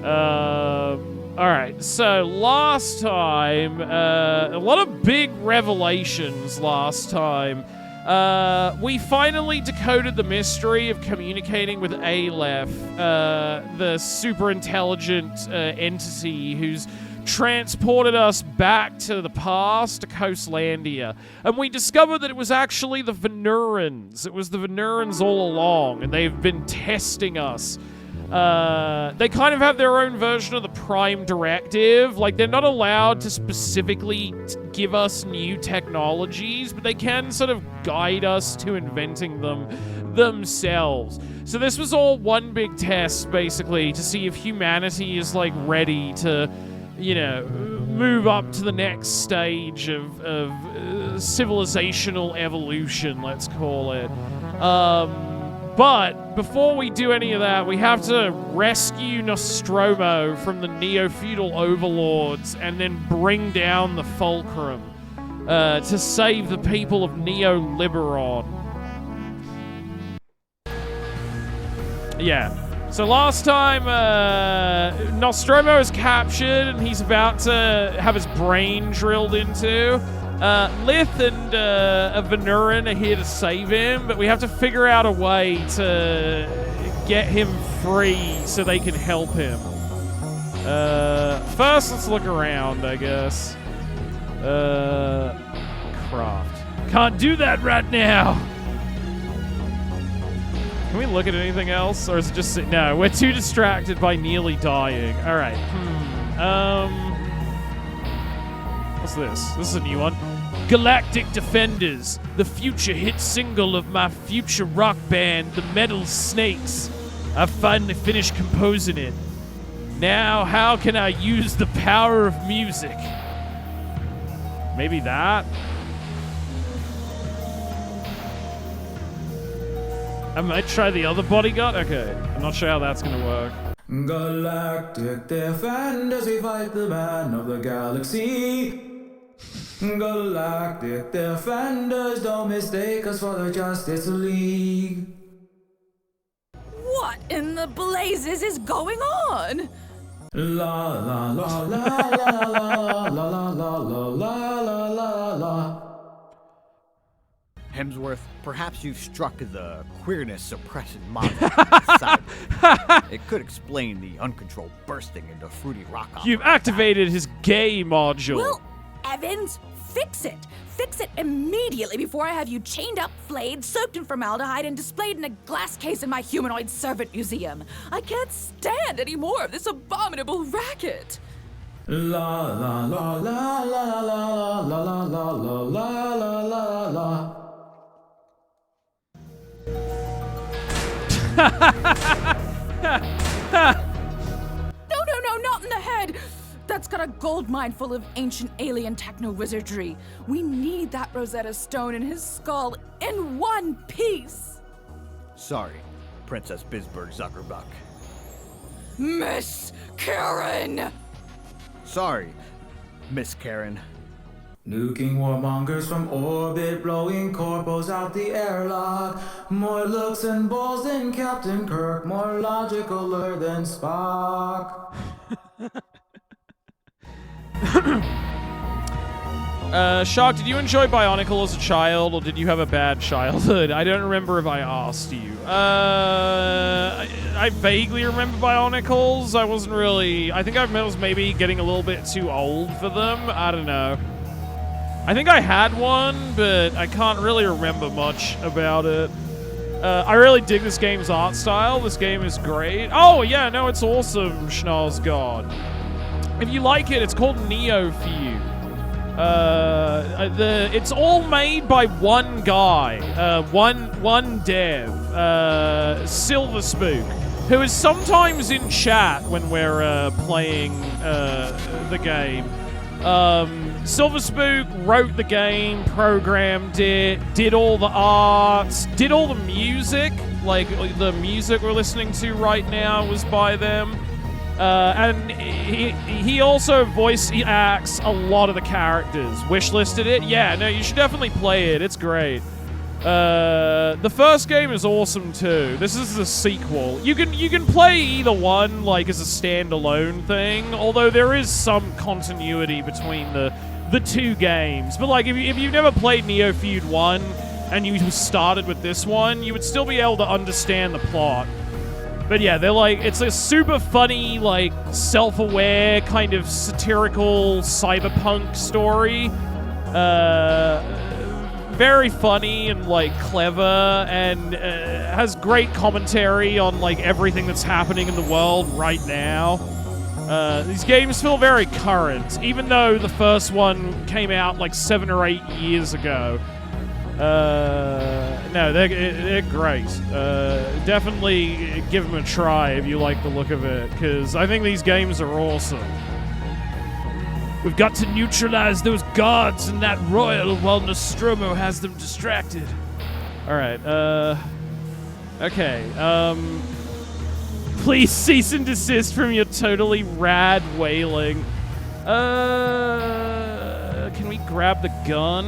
Alright, so last time, a lot of big revelations last time. We finally decoded the mystery of communicating with Aleph, the super intelligent entity who's transported us back to the past, to Coastlandia. And we discovered that it was actually the Venurans. It was the Venurans all along, and they've been testing us. They kind of have their own version of the Prime Directive. Like, they're not allowed to specifically give us new technologies, but they can sort of guide us to inventing them themselves. So this was all one big test, basically, to see if humanity is, like, ready to, you know, move up to the next stage of civilizational evolution, let's call it. But before we do any of that, we have to rescue Nostromo from the Neofeudal overlords and then bring down the Fulcrum to save the people of Neo-Liberon. Yeah. So last time, Nostromo is captured and he's about to have his brain drilled into. Lith and a Venuran are here to save him, but we have to figure out a way to get him free so they can help him. First, let's look around, I guess. Craft. Can't do that right now! Can we look at anything else, or is it just... No, we're too distracted by nearly dying. Alright. What's this? This is a new one. Galactic Defenders, the future hit single of my future rock band, the Metal Snakes. I finally finished composing it. Now, how can I use the power of music? Maybe that? I might try the other bodyguard? Okay, I'm not sure how that's gonna work. Galactic Defenders, we fight the man of the galaxy. Galactic Defenders, don't mistake us for the Justice League. What in the blazes is going on? La la la la la la la la la la la la. Hemsworth, perhaps you've struck the queerness suppression module. It could explain the uncontrolled bursting into fruity rock. You've activated his gay module. Well, Evans, fix it. Fix it immediately before I have you chained up, flayed, soaked in formaldehyde, and displayed in a glass case in my humanoid servant museum. I can't stand any more of this abominable racket. La la la la la la la la la la la la la. No, not in the head! That's got a gold mine full of ancient alien techno-wizardry. We need that Rosetta Stone in his skull in one piece! Sorry, Princess Bisberg Zuckerbuck. Miss Karen! Sorry, Miss Karen. Nuking warmongers from orbit, blowing corpos out the airlock. More looks and balls than Captain Kirk, more logicaler than Spock. Shark, did you enjoy Bionicle as a child, or did you have a bad childhood? I don't remember if I asked you. I vaguely remember Bionicles. I wasn't really... I think I was maybe getting a little bit too old for them. I don't know. I think I had one, but I can't really remember much about it. I really dig this game's art style. This game is great. Oh, yeah, no, it's awesome, Schnoz God. If you like it, it's called Neofeud. It's all made by one guy, one dev, Silver Spook, who is sometimes in chat when we're playing the game. Silver Spook wrote the game, programmed it, did all the arts, did all the music. Like, the music we're listening to right now was by them. And he also voice acts a lot of the characters. Wishlisted it? Yeah, no, you should definitely play it. It's great. The first game is awesome too. This is the sequel. You can play either one like as a standalone thing, although there is some continuity between the two games. But like if you've never played Neofeud 1 and you started with this one, you would still be able to understand the plot. But yeah, they're like, it's a super funny, like, self-aware, kind of satirical cyberpunk story. Very funny and, like, clever, and has great commentary on, like, everything that's happening in the world right now. These games feel very current, even though the first one came out, like, 7 or 8 years ago. No, they're great. Definitely give them a try if you like the look of it, because I think these games are awesome. We've got to neutralize those guards and that royal while Nostromo has them distracted. Alright, okay, please cease and desist from your totally rad wailing. Can we grab the gun?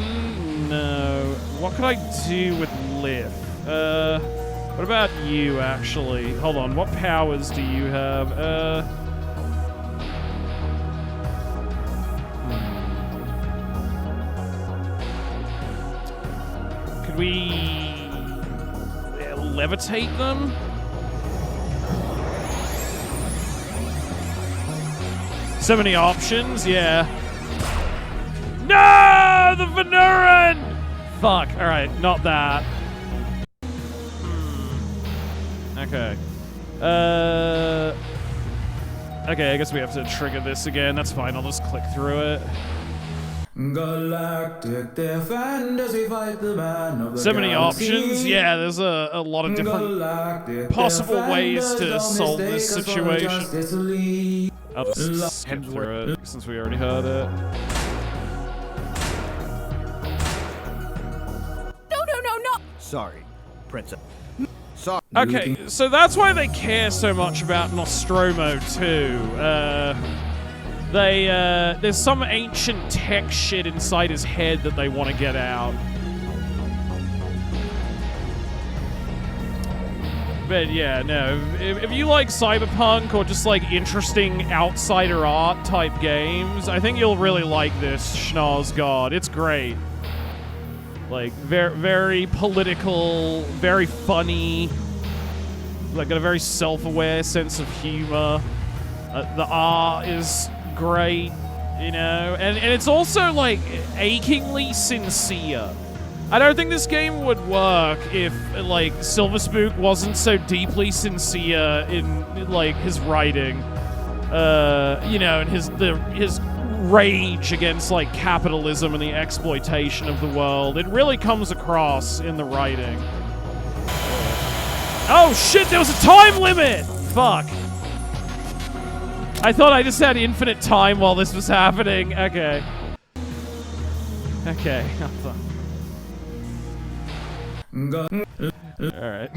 No. What could I do with Lith? What about you, actually? Hold on, what powers do you have? Could we levitate them? So many options, yeah. No! The Venuran! Fuck, alright, not that. Okay. Okay, I guess we have to trigger this again. That's fine, I'll just click through it. Galactic defenders, we fight the man of the So many galaxy. options. Yeah, there's a lot of different Galactic possible ways defenders, to don't solve this mistake us for situation. Justice League. I'll just skip through it since we already heard it. No. Sorry, Princess. Sorry. Okay, so that's why they care so much about Nostromo too. There's some ancient tech shit inside his head that they want to get out. But yeah, no, if you like cyberpunk or just like interesting outsider art type games, I think you'll really like this Schnoz God. It's great. Like, very political, very funny, like got a very self-aware sense of humor. The art is great, you know, and it's also like achingly sincere. I don't think this game would work if like Silver Spook wasn't so deeply sincere in like his writing, you know, and his rage against like capitalism and the exploitation of the world. It really comes across in the writing. Oh shit, there was a time limit! Fuck. I thought I just had infinite time while this was happening. Okay. Okay. Alright.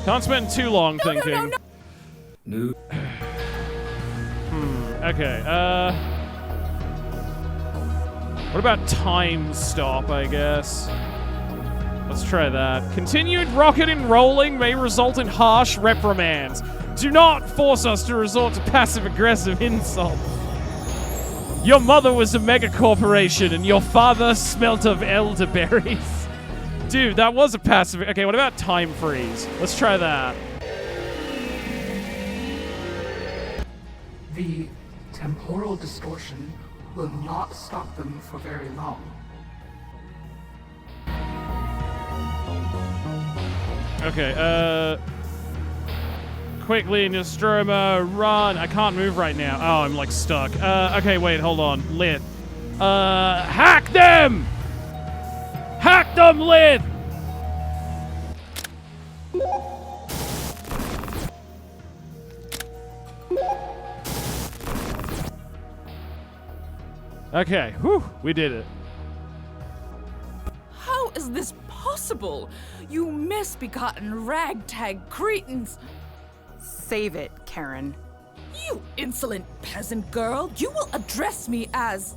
Can't spend too long thinking. No. Okay, what about time stop, I guess? Let's try that. Continued rocket and rolling may result in harsh reprimands. Do not force us to resort to passive-aggressive insults. Your mother was a megacorporation, and your father smelt of elderberries. Dude, that was a passive... Okay, what about time freeze? Let's try that. The temporal distortion will not stop them for very long. Okay, quickly, Nostromo, run! I can't move right now. Oh, I'm like stuck. Okay, wait, hold on. Lith. Hack them! Hack them, Lith! Okay, whew, we did it. How is this possible? You misbegotten ragtag cretins! Save it, Karen. You insolent peasant girl! You will address me as...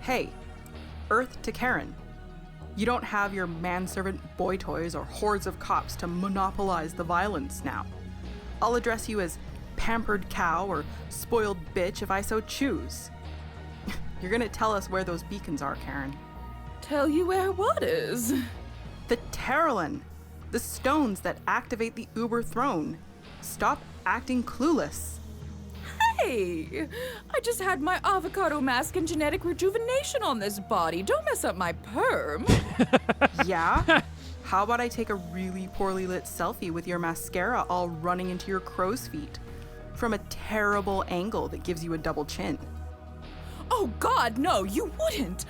Hey, Earth to Karen. You don't have your manservant boy toys or hordes of cops to monopolize the violence now. I'll address you as pampered cow or spoiled bitch if I so choose. You're gonna tell us where those beacons are, Karen. Tell you where what is? The Terralin, the stones that activate the Uber throne. Stop acting clueless. Hey, I just had my avocado mask and genetic rejuvenation on this body. Don't mess up my perm. Yeah? How about I take a really poorly lit selfie with your mascara all running into your crow's feet from a terrible angle that gives you a double chin? Oh God, no, you wouldn't.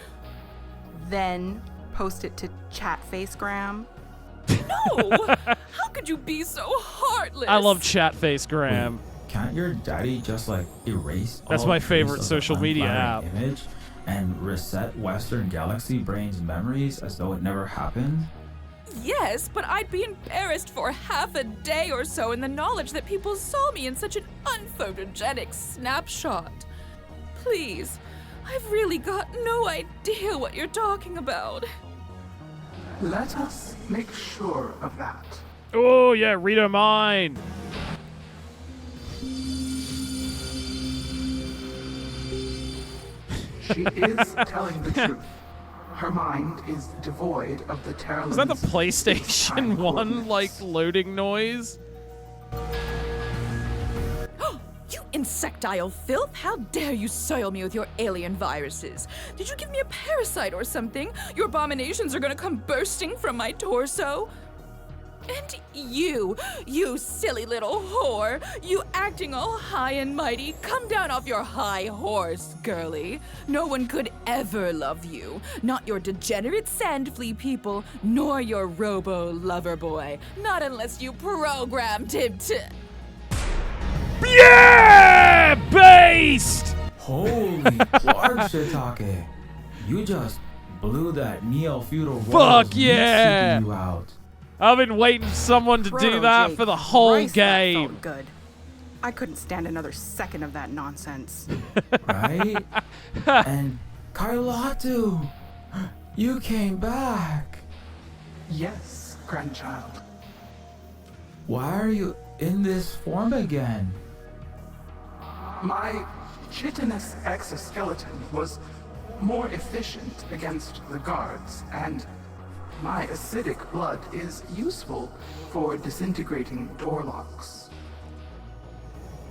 Then post it to Chatfacegram. No! How could you be so heartless? I love Chatface Graham. Can't your daddy just like erase That's all my trace favorite of the social media unflattering app. image and reset Western Galaxy Brain's memories as though it never happened? Yes, but I'd be embarrassed for half a day or so in the knowledge that people saw me in such an unphotogenic snapshot. Please, I've really got no idea what you're talking about. Let us make sure of that. Oh, yeah, read her mind. She is telling the truth. Her mind is devoid of the Terralin's. Is that the PlayStation 1, like, loading noise? You insectile filth! How dare you soil me with your alien viruses? Did you give me a parasite or something? Your abominations are gonna come bursting from my torso? And you silly little whore, you acting all high and mighty, come down off your high horse, girlie. No one could ever love you. Not your degenerate sand flea people, nor your robo lover boy. Not unless you programmed him to... Yeah! Based! Holy Lord, Shiitake. You just blew that neo-feudal Fuck yeah! CPU out. I've been waiting for someone to do that Proto-J, for the whole Christ, that game. felt good. I couldn't stand another second of that nonsense. Right? And Kailatu, you came back. Yes, grandchild. Why are you in this form again? My chitinous exoskeleton was more efficient against the guards, and my acidic blood is useful for disintegrating door locks.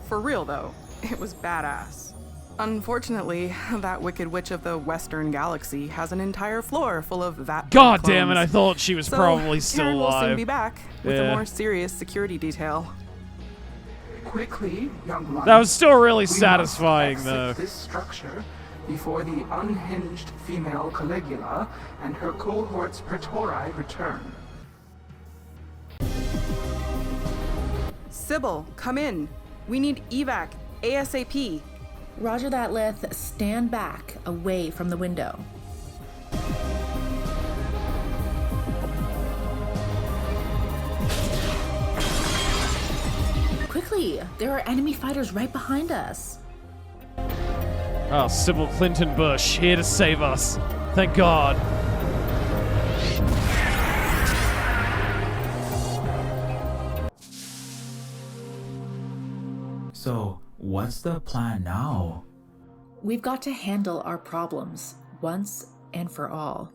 For real, though, it was badass. Unfortunately, that wicked witch of the Western Galaxy has an entire floor full of that. God damn it, I thought she was So, probably still Karen will soon alive. be back with Yeah. a more serious security detail. Quickly, young one. That was still really we must satisfying, exit though. this structure before the unhinged female Caligula and her cohorts Praetori return. Sybil, come in. We need evac ASAP. Roger that, Lith. Stand back, away from the window. Quickly! There are enemy fighters right behind us. Oh, Sybil Clinton Bush, here to save us. Thank God. So, what's the plan now? We've got to handle our problems, once and for all.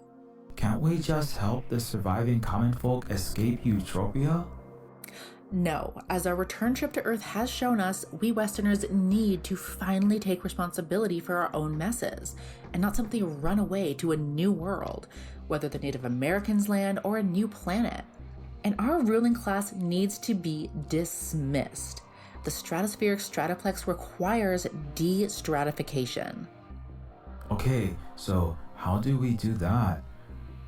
Can't we just help the surviving common folk escape Eutropia? No, as our return trip to Earth has shown us, we Westerners need to finally take responsibility for our own messes, and not simply run away to a new world, whether the Native Americans' land or a new planet. And our ruling class needs to be dismissed. The stratospheric stratoplex requires de-stratification. Okay, so how do we do that?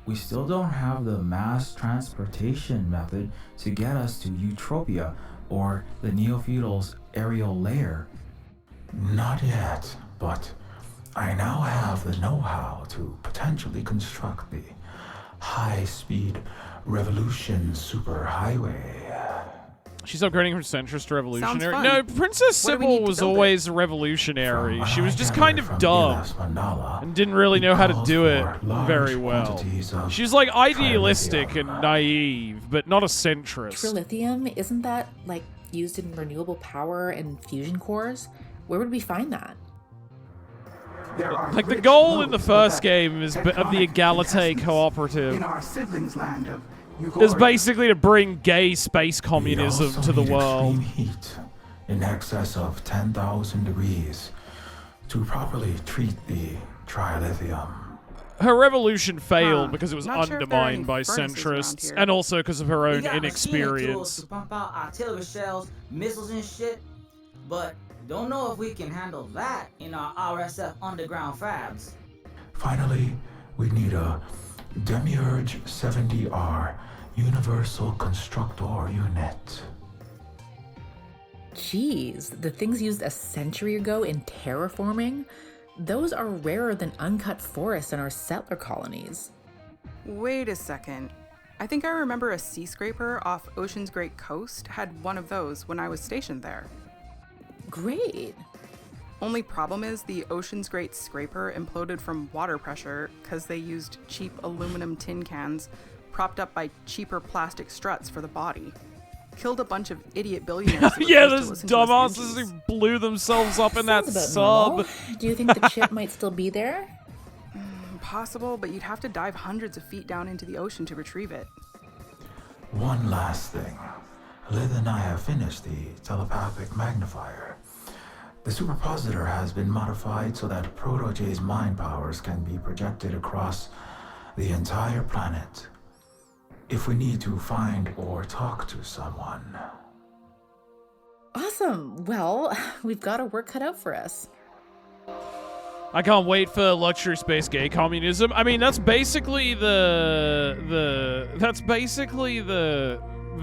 We still don't have the mass transportation method to get us to Eutropia or the Neofeudal's aerial lair. Not yet, but I now have the know-how to potentially construct the high-speed revolution superhighway. She's upgrading from centrist to revolutionary. fun. No, Princess What do we Sybil need to was build it? always a revolutionary. From She what was I just gathered kind of from dumb Elas Mandala, and didn't really know how to calls do it for large very well. quantities of She's like idealistic trilithium. and naive, but not a centrist. Trilithium, isn't that like used in renewable power and fusion cores? Where would we find that? There are Like the rich goal in the lodes of first that game is of the tectonic Egalite intestines Cooperative in our siblings land of is Euphoria. basically to bring gay space We communism also to the need world. extreme heat in excess of 10,000 degrees to properly treat the trilithium. Her revolution failed Huh. because it was Not sure if there are any undermined by furnaces around centrists here. and also because of her We own got machining tools inexperience. to pump out artillery shells, missiles and shit, but don't know if we can handle that in our RSF underground fabs. Finally, we need a Demiurge 70R Universal Constructor Unit. Jeez, the things used a century ago in terraforming? Those are rarer than uncut forests in our settler colonies. Wait a second. I think I remember a sea scraper off Ocean's Great Coast had one of those when I was stationed there. Great. Only problem is the Ocean's Great Scraper imploded from water pressure because they used cheap aluminum tin cans propped up by cheaper plastic struts for the body. Killed a bunch of idiot billionaires. that Yeah, refused to those listen to us dumbasses MGs. who blew themselves up in that Sounds about sub. normal. Do you think the chip might still be there? Possible, but you'd have to dive hundreds of feet down into the ocean to retrieve it. One last thing. Lith and I have finished the telepathic magnifier. The superpositor has been modified so that Proto-J's mind powers can be projected across the entire planet. If we need to find or talk to someone. Awesome. Well, we've got our work cut out for us. I can't wait for luxury space gay communism. I mean, that's basically the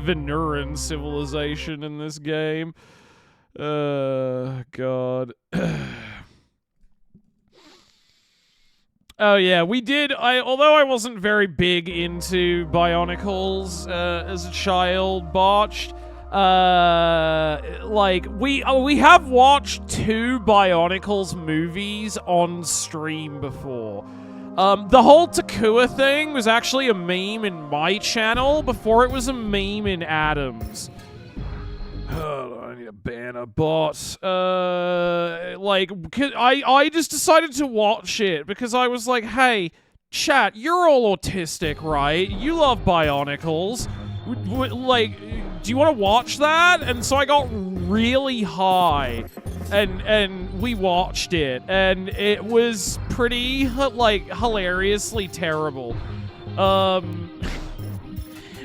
Venuran civilization in this game. God. Oh yeah, we did. Although I wasn't very big into Bionicles as a child, botched. Like we have watched 2 Bionicles movies on stream before. The whole Takua thing was actually a meme in my channel before it was a meme in Adam's. Oh, I need a banner bot. I just decided to watch it because I was like, hey, chat, you're all autistic, right? You love Bionicles. Like, do you want to watch that? And so I got really high and we watched it and it was pretty, like, hilariously terrible.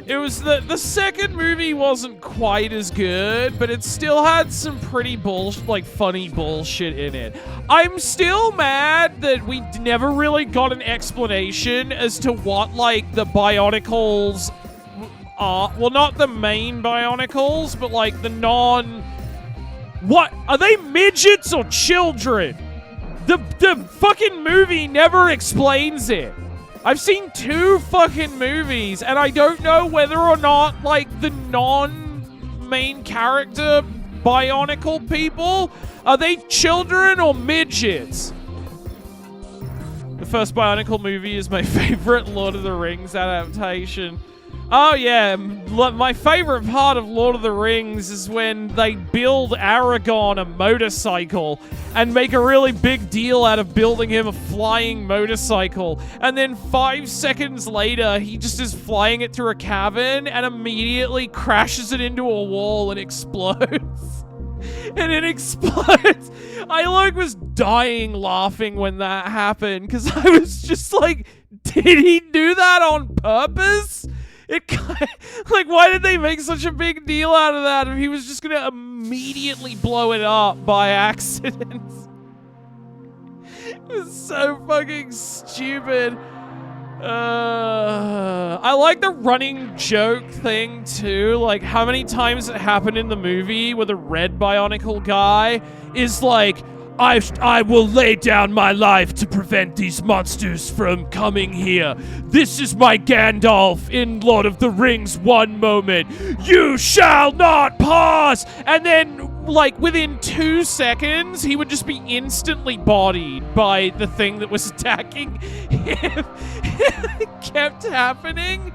It was the second movie wasn't quite as good, but it still had some pretty funny bullshit in it. I'm still mad that we never really got an explanation as to what, like, the Bionicles are. Well, not the main Bionicles, but, like, the What? Are they midgets or children? The fucking movie never explains it. I've seen 2 fucking movies, and I don't know whether or not, like, the non-main character Bionicle people, are they children or midgets? The first Bionicle movie is my favorite Lord of the Rings adaptation. Oh yeah, my favorite part of Lord of the Rings is when they build Aragorn a motorcycle and make a really big deal out of building him a flying motorcycle. And then 5 seconds later, he just is flying it through a cavern and immediately crashes it into a wall and explodes. And it explodes. I was dying laughing when that happened because I was just like, did he do that on purpose? Why did they make such a big deal out of that if he was just gonna immediately blow it up by accident? It was so fucking stupid. I like the running joke thing too, like how many times it happened in the movie where the red Bionicle guy is like, I will lay down my life to prevent these monsters from coming here. This is my Gandalf in Lord of the Rings one moment. You shall not pass! And then, like, within 2 seconds, he would just be instantly bodied by the thing that was attacking him. It kept happening.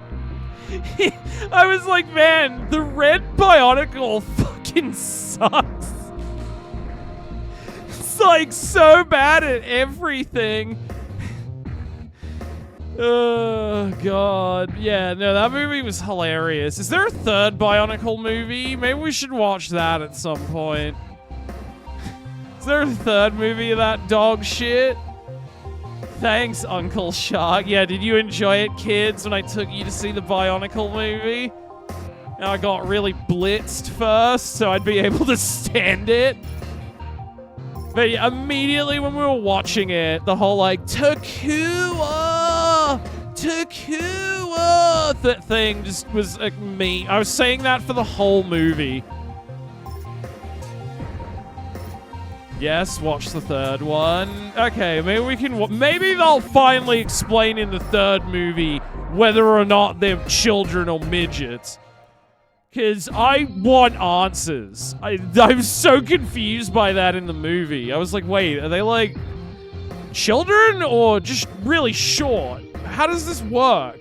I was like, man, the red Bionicle fucking sucks. It's like so bad at everything. Oh, God. Yeah, no, that movie was hilarious. Is there a third Bionicle movie? Maybe we should watch that at some point. Is there a third movie of that dog shit? Thanks, Uncle Shark. Yeah, did you enjoy it, kids, when I took you to see the Bionicle movie? And I got really blitzed first, so I'd be able to stand it. But yeah, immediately when we were watching it, the whole, like, Takua! That thing just was me. I was saying that for the whole movie. Yes, watch the third one. Okay, maybe we can... Maybe they'll finally explain in the third movie whether or not they're children or midgets. Because I want answers. I'm so confused by that in the movie. I was like, wait, are they like children or just really short? How does this work?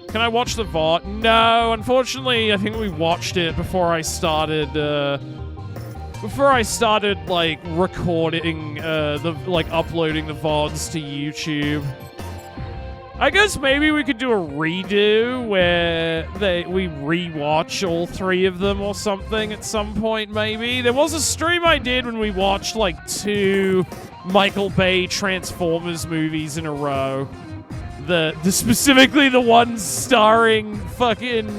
Can I watch the VOD? No, unfortunately, I think we watched it before I started, like, recording, uploading the VODs to YouTube. I guess maybe we could do a redo where we rewatch all 3 of them or something at some point, maybe. There was a stream I did when we watched, like, 2 Michael Bay Transformers movies in a row. Specifically the one starring fucking,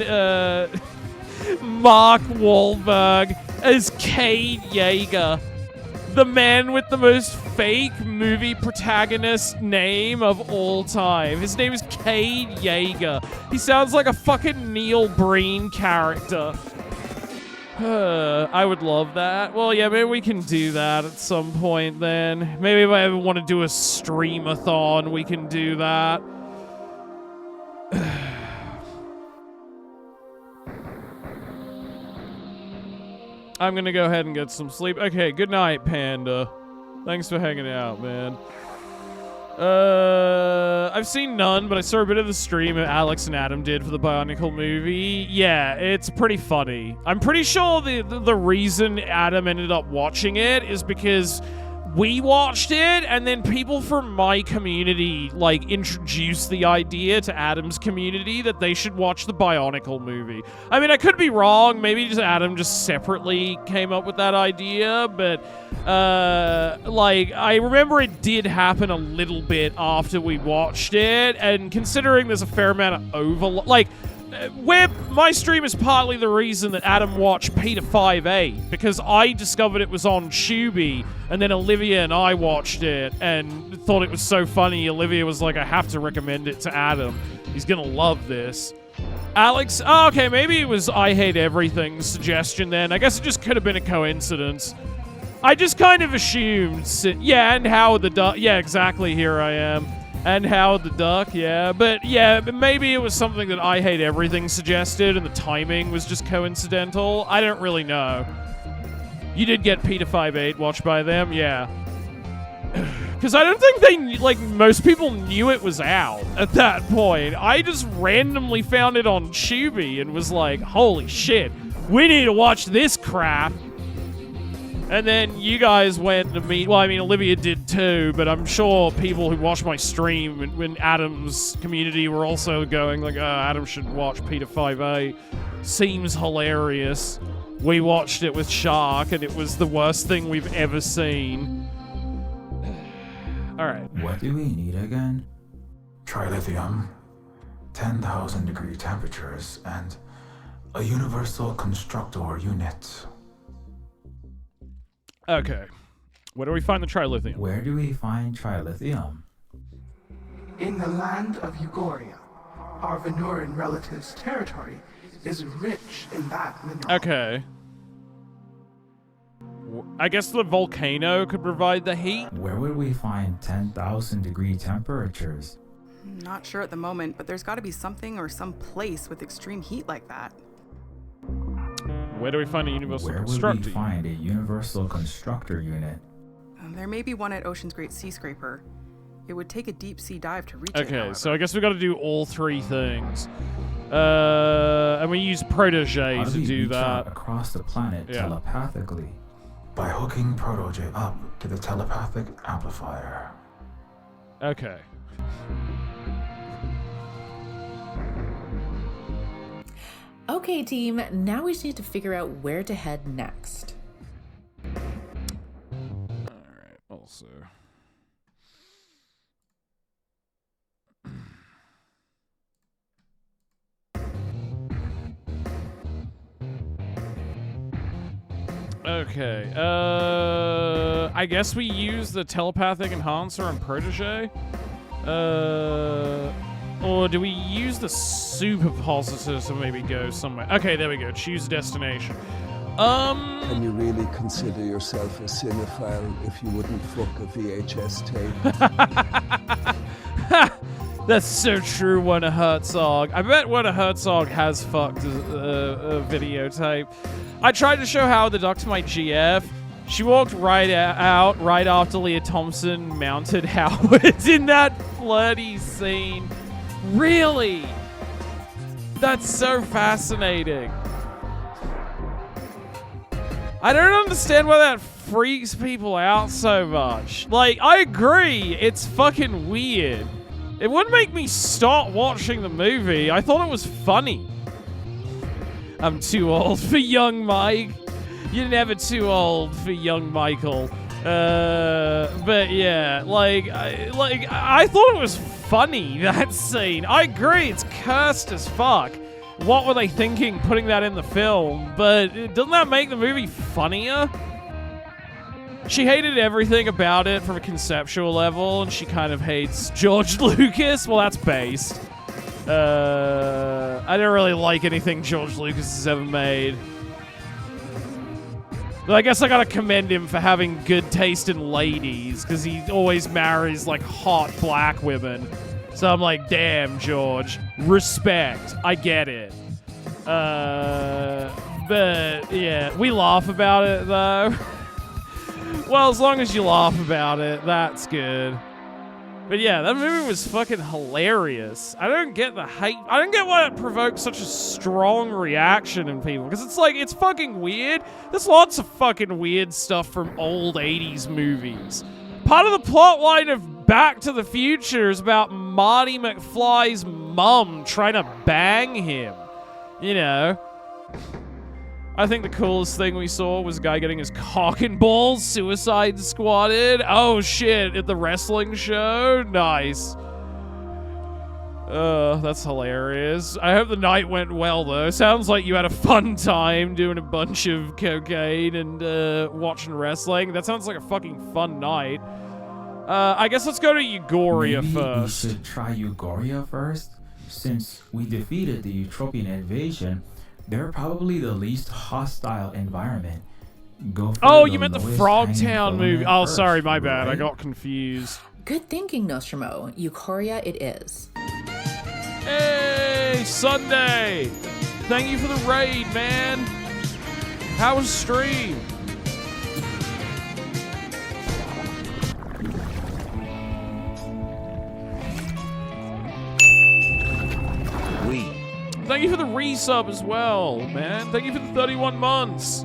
Mark Wahlberg as Cade Yeager. The man with the most fake movie protagonist name of all time. His name is Cade Yeager. He sounds like a fucking Neil Breen character. I would love that. Well, yeah, maybe we can do that at some point then. Maybe if I ever want to do a stream-a-thon, we can do that. I'm gonna go ahead and get some sleep. Okay, good night, Panda. Thanks for hanging out, man. I've seen none, but I saw a bit of the stream that Alex and Adam did for the Bionicle movie. Yeah, it's pretty funny. I'm pretty sure the reason Adam ended up watching it is because we watched it, and then people from my community, like, introduced the idea to Adam's community that they should watch the Bionicle movie. I mean, I could be wrong. Maybe just Adam just separately came up with that idea, but, like, I remember it did happen a little bit after we watched it, and considering there's a fair amount of overlap, like, my stream is partly the reason that Adam watched Peter 5A, because I discovered it was on Tubi, and then Olivia and I watched it and thought it was so funny. Olivia was like, I have to recommend it to Adam. He's gonna love this. Alex, oh, okay, maybe it was I Hate Everything's suggestion then. I guess it just could have been a coincidence. I just kind of assumed, yeah, and Howard the Duck, yeah, exactly, here I am. And Howard the Duck, yeah. But yeah, maybe it was something that I Hate Everything suggested and the timing was just coincidental. I don't really know. You did get Peter 5'8" watched by them? Yeah. Because I don't think they, like, most people knew it was out at that point. I just randomly found it on Tubi and was like, holy shit, we need to watch this crap. And then you guys went to meet... Well, I mean, Olivia did too, but I'm sure people who watched my stream when Adam's community were also going like, oh, Adam should watch Peter 5A. Seems hilarious. We watched it with Shark, and it was the worst thing we've ever seen. All right. What do we need again? Trilithium, 10,000 degree temperatures, and a universal constructor unit. Okay. Where do we find the trilithium? Where do we find trilithium? In the land of Eugoria, our Venuran relatives' territory is rich in that mineral. Okay. I guess the volcano could provide the heat? Where would we find 10,000 degree temperatures? Not sure at the moment, but there's got to be something or some place with extreme heat like that. Where do we find a universal Where would constructor? we find a universal constructor unit? There may be one at Ocean's Great Sea Scraper. It would take a deep sea dive to reach it, Okay, however. so I guess we got to do all three things. And we use Protege How to do we do reach out that. across the planet Yeah. telepathically? By hooking Protege up to the telepathic amplifier. Okay. Okay, team, now we just need to figure out where to head next. Alright, also. Okay, I guess we use the telepathic enhancer and Protege? Or do we use the superpositor to maybe go somewhere? Okay, there we go. Choose destination. Can you really consider yourself a cinephile if you wouldn't fuck a VHS tape? That's so true, Werner Herzog. I bet Werner Herzog has fucked a videotape. I tried to show Howard the Duck to my GF. She walked right out right after Leah Thompson mounted Howard in that flirty scene. Really? That's so fascinating. I don't understand why that freaks people out so much. Like, I agree, it's fucking weird. It wouldn't make me stop watching the movie. I thought it was funny. I'm too old for young Mike. You're never too old for young Michael. But yeah, I thought it was funny, that scene. I agree, it's cursed as fuck. What were they thinking putting that in the film? But doesn't that make the movie funnier? She hated everything about it from a conceptual level, and she kind of hates George Lucas. Well, that's based. I don't really like anything George Lucas has ever made. But I guess I gotta commend him for having good taste in ladies, because he always marries, like, hot black women. So I'm like, damn, George. Respect. I get it. But, yeah, we laugh about it, though. Well, as long as you laugh about it, that's good. But yeah, that movie was fucking hilarious. I don't get the hate. I don't get why it provoked such a strong reaction in people. Because it's like, it's fucking weird. There's lots of fucking weird stuff from old 80s movies. Part of the plot line of Back to the Future is about Marty McFly's mum trying to bang him. You know? I think the coolest thing we saw was a guy getting his cock and balls suicide squatted. Oh shit, at the wrestling show? Nice. That's hilarious. I hope the night went well though. Sounds like you had a fun time doing a bunch of cocaine and watching wrestling. That sounds like a fucking fun night. I guess let's go to Euphoria Maybe first. we should try Euphoria first? Since we defeated the Utopian invasion, they're probably the least hostile environment. Go for Oh, the you meant the lowest Frogtown hanging movie. filament Oh, sorry, first, my bad. I right? got confused. Good thinking, Nostromo. Euphoria it is. Hey, Sunday! Thank you for the raid, man. How was stream? Thank you for the resub as well, man. Thank you for the 31 months.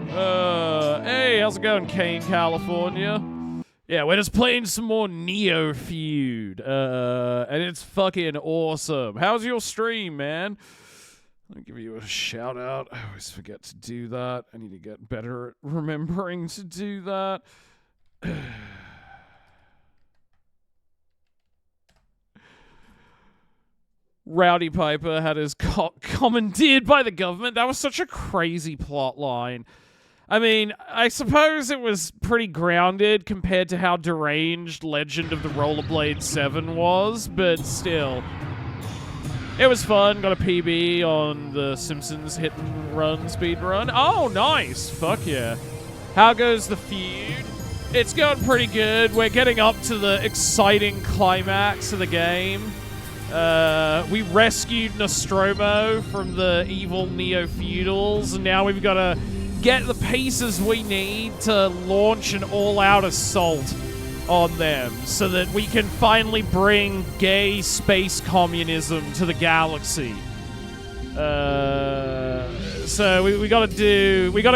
Hey, how's it going, Kane, California? Yeah, we're just playing some more Neofeud. And it's fucking awesome. How's your stream, man? I'll give you a shout out. I always forget to do that. I need to get better at remembering to do that. Rowdy Piper had his cock commandeered by the government. That was such a crazy plot line. I mean, I suppose it was pretty grounded compared to how deranged Legend of the Rollerblade 7 was, but still. It was fun. Got a PB on the Simpsons hit and run speed run. Oh, nice. Fuck yeah. How goes the feud? It's going pretty good. We're getting up to the exciting climax of the game. We rescued Nostromo from the evil Neofeudals, and now we've got to get the pieces we need to launch an all-out assault on them so that we can finally bring gay space communism to the galaxy. So we gotta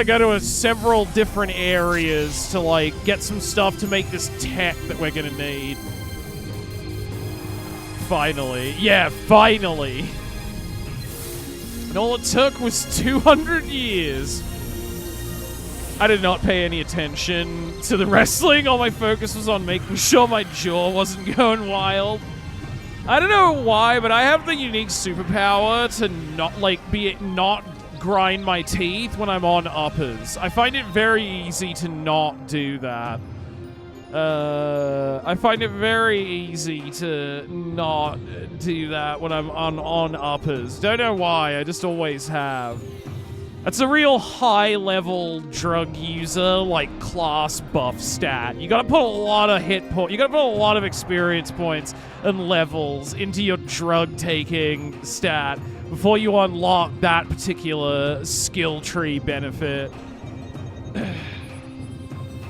go to several different areas to like get some stuff to make this tech that we're gonna need. Finally. Yeah, finally. And all it took was 200 years. I did not pay any attention to the wrestling. All my focus was on making sure my jaw wasn't going wild. I don't know why, but I have the unique superpower to not grind my teeth when I'm on uppers. I find it very easy to not do that. I find it very easy to not do that when I'm on uppers. Don't know why, I just always have. That's a real high-level drug user, like, class buff stat. You gotta put a lot of hit points, you gotta put a lot of experience points and levels into your drug-taking stat before you unlock that particular skill tree benefit.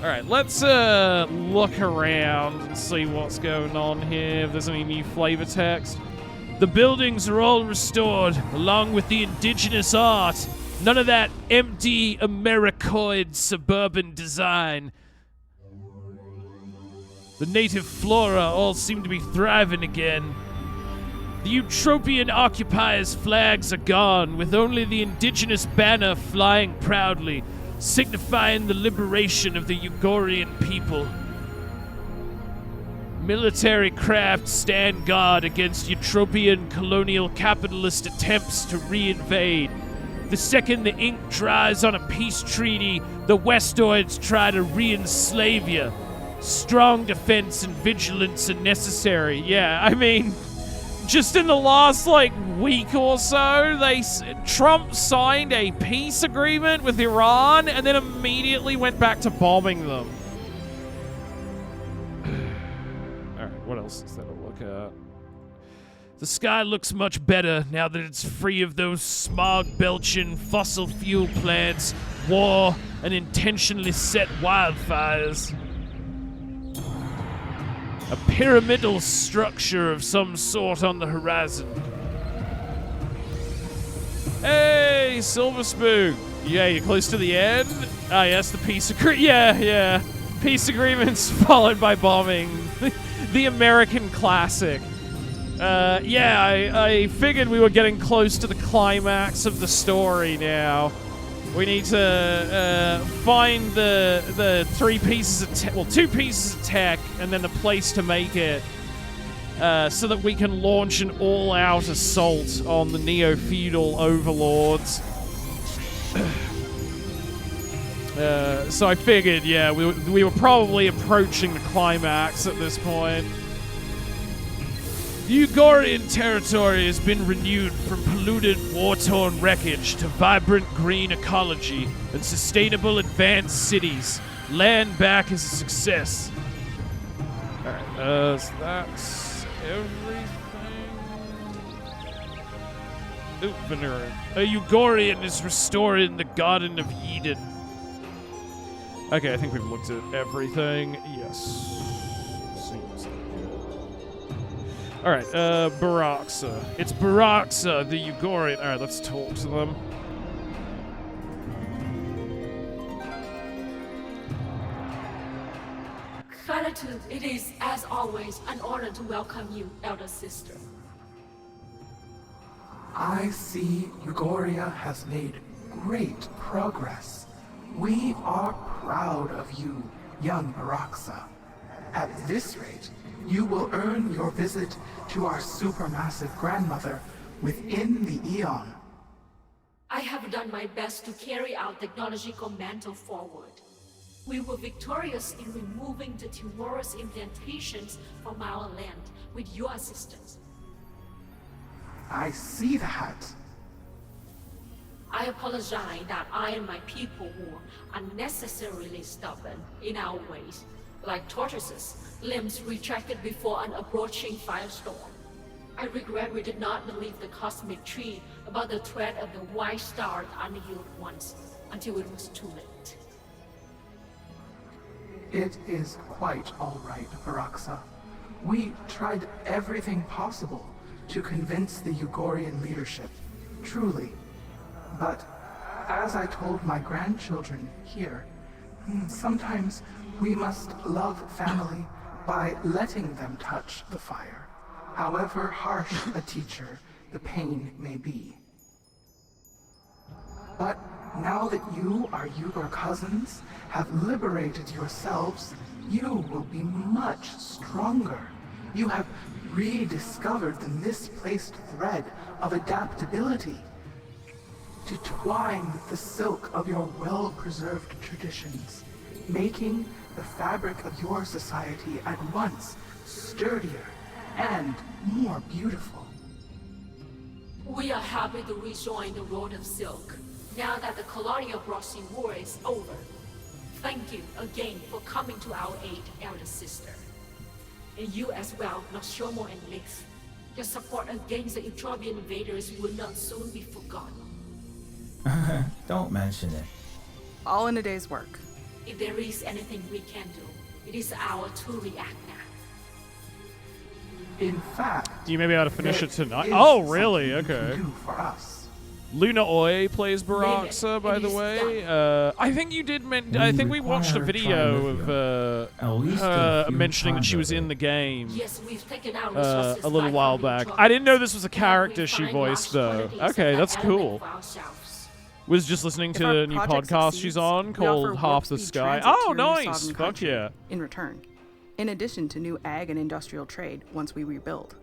Alright, let's look around and see what's going on here, if there's any new flavor text. The buildings are all restored, along with the indigenous art. None of that empty Americoid suburban design. The native flora all seem to be thriving again. The Utopian occupiers' flags are gone, with only the indigenous banner flying proudly, signifying the liberation of the Ugorian people. Military craft stand guard against Utopian colonial capitalist attempts to reinvade. The second the ink dries on a peace treaty, the Westoids try to re-enslave you. Strong defense and vigilance are necessary. Yeah, I mean, just in the last, week or so, Trump signed a peace agreement with Iran and then immediately went back to bombing them. Alright, what else is there to look at? The sky looks much better now that it's free of those smog-belching fossil fuel plants, war, and intentionally set wildfires. A pyramidal structure of some sort on the horizon. Hey, Silver Spoon! Yeah, you're close to the end? Ah, yes, the peace agreement. Yeah. Peace agreements followed by bombing. The American classic. I figured we were getting close to the climax of the story now. We need to find the 3 pieces of tech, well, 2 pieces of tech, and then the place to make it, so that we can launch an all-out assault on the Neo-feudal overlords. So I figured, yeah, we were probably approaching the climax at this point. The Ugorian territory has been renewed from polluted, war-torn wreckage to vibrant green ecology and sustainable advanced cities. Land back is a success. Alright, so that's everything. Ooh, Venerum. A Ugorian is restored in the Garden of Eden. Okay, I think we've looked at everything. Yes. Seems like it. Alright, Baraxa. It's Baraxa, the Ugorian. Alright, let's talk to them. Gratitude, it is, as always, an honor to welcome you, elder sister. I see Ugoria has made great progress. We are proud of you, young Baraxa. At this rate, you will earn your visit to our supermassive grandmother within the Eon. I have done my best to carry our technological mantle forward. We were victorious in removing the tumorous implantations from our land with your assistance. I see that. I apologize that I and my people were unnecessarily stubborn in our ways, like tortoises, limbs retracted before an approaching firestorm. I regret we did not believe the cosmic tree about the threat of the white star's unhealed ones until it was too late. It is quite all right, Varaxa. We tried everything possible to convince the Ugorian leadership, truly. But as I told my grandchildren here, sometimes we must love family by letting them touch the fire, however harsh a teacher the pain may be. But now that you, our Ugor cousins, have liberated yourselves, you will be much stronger. You have rediscovered the misplaced thread of adaptability. To twine with the silk of your well-preserved traditions, making the fabric of your society at once sturdier and more beautiful. We are happy to rejoin the Road of Silk, now that the colonial Brossy War is over. Thank you again for coming to our aid, elder sister. And you as well, Nostromo and Enlists. Your support against the Eutropian invaders will not soon be forgotten. Don't mention it. All in a day's work. If there is anything we can do, it is our to react now. In fact, You may be able to finish it tonight. is Oh, really? something you Okay. can do for us. Luna Oi plays Baraxa, by the way. I think you did. I think we watched a video of her mentioning that she was in the game Yes, we've taken our a resources little by while finding back. trouble. I didn't know this was a Now we character she find voiced, large though. quantities Okay, of that's that cool. element for ourselves. Was just listening If to our the new project podcast succeeds, she's on we offer called warp Half the speed Sky. transit Oh, to your new nice! sovereign Fuck country yeah. in return, in addition to new ag and industrial trade once we rebuild.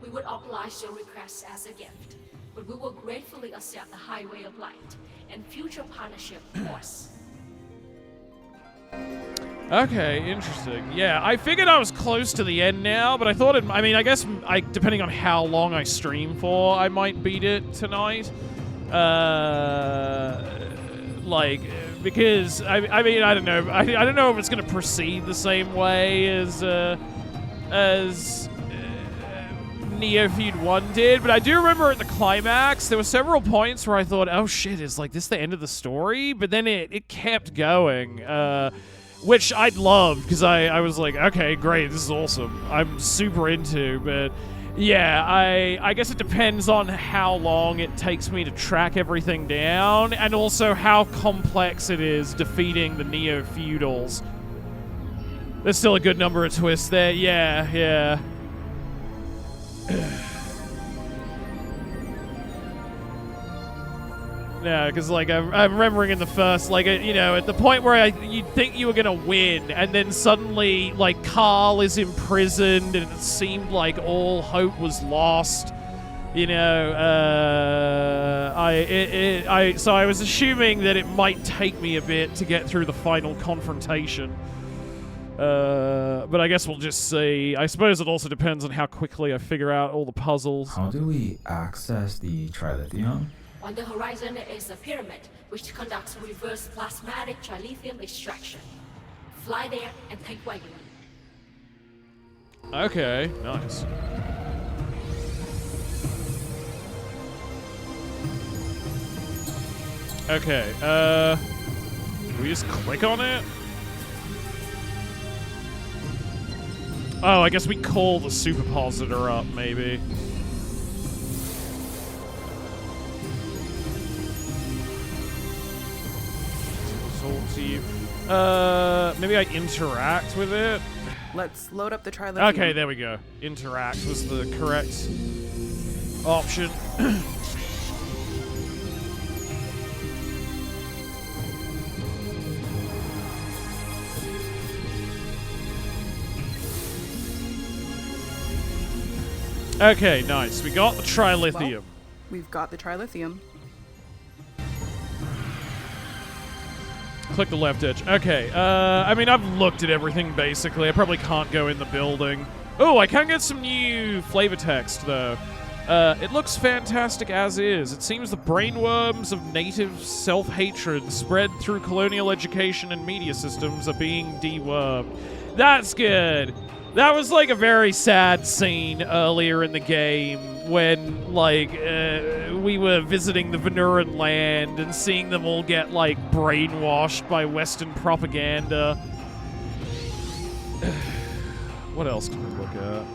We would oblige your request as a gift, but we will gratefully accept the highway of light and future partnership course. Okay, interesting. Yeah, I figured I was close to the end now, but I thought it. I mean, I guess depending on how long I stream for, I might beat it tonight. Because I mean, I don't know. I don't know if it's gonna proceed the same way as Neofeud 1 did, but I do remember at the climax, there were several points where I thought, oh shit, is like this the end of the story? But then it kept going, which I'd loved, because I was like, okay, great, this is awesome. I'm super into, but yeah, I guess it depends on how long it takes me to track everything down, and also how complex it is defeating the Neo-Feudals. There's still a good number of twists there, yeah. Yeah, because like I'm remembering in the first, like at the point where you'd think you were gonna win, and then suddenly like Carl is imprisoned, and it seemed like all hope was lost. So I was assuming that it might take me a bit to get through the final confrontation. But I guess we'll just see. I suppose it also depends on how quickly I figure out all the puzzles. How do we access the trilithium? On the horizon is a pyramid, which conducts reverse plasmatic trilithium extraction. Fly there and take what you need. Okay, nice. Okay, do we just click on it? Oh, I guess we call the superpositor up, maybe. Maybe I interact with it? Let's load up the trilithium. Okay, there we go. Interact was the correct option. Okay, nice. We got the trilithium. Well, we've got the trilithium. Click the left edge. Okay, I mean, I've looked at everything, basically. I probably can't go in the building. Oh, I can get some new flavor text, though. It looks fantastic as is. It seems the brainworms of native self-hatred spread through colonial education and media systems are being dewormed. That's good. That was like a very sad scene earlier in the game when, like, we were visiting the Venuran land and seeing them all get, like, brainwashed by Western propaganda. What else can we look at?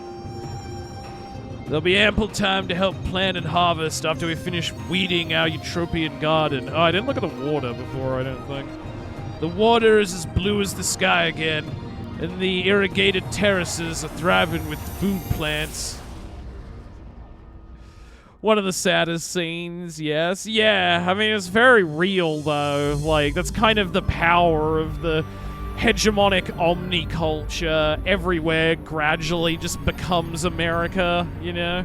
There'll be ample time to help plant and harvest after we finish weeding our utopian garden. Oh, I didn't look at the water before, I don't think. The water is as blue as the sky again, and the irrigated terraces are thriving with food plants. One of the saddest scenes, yes. Yeah, I mean, it's very real, though. Like, that's kind of the power of the hegemonic omniculture everywhere gradually just becomes America, you know?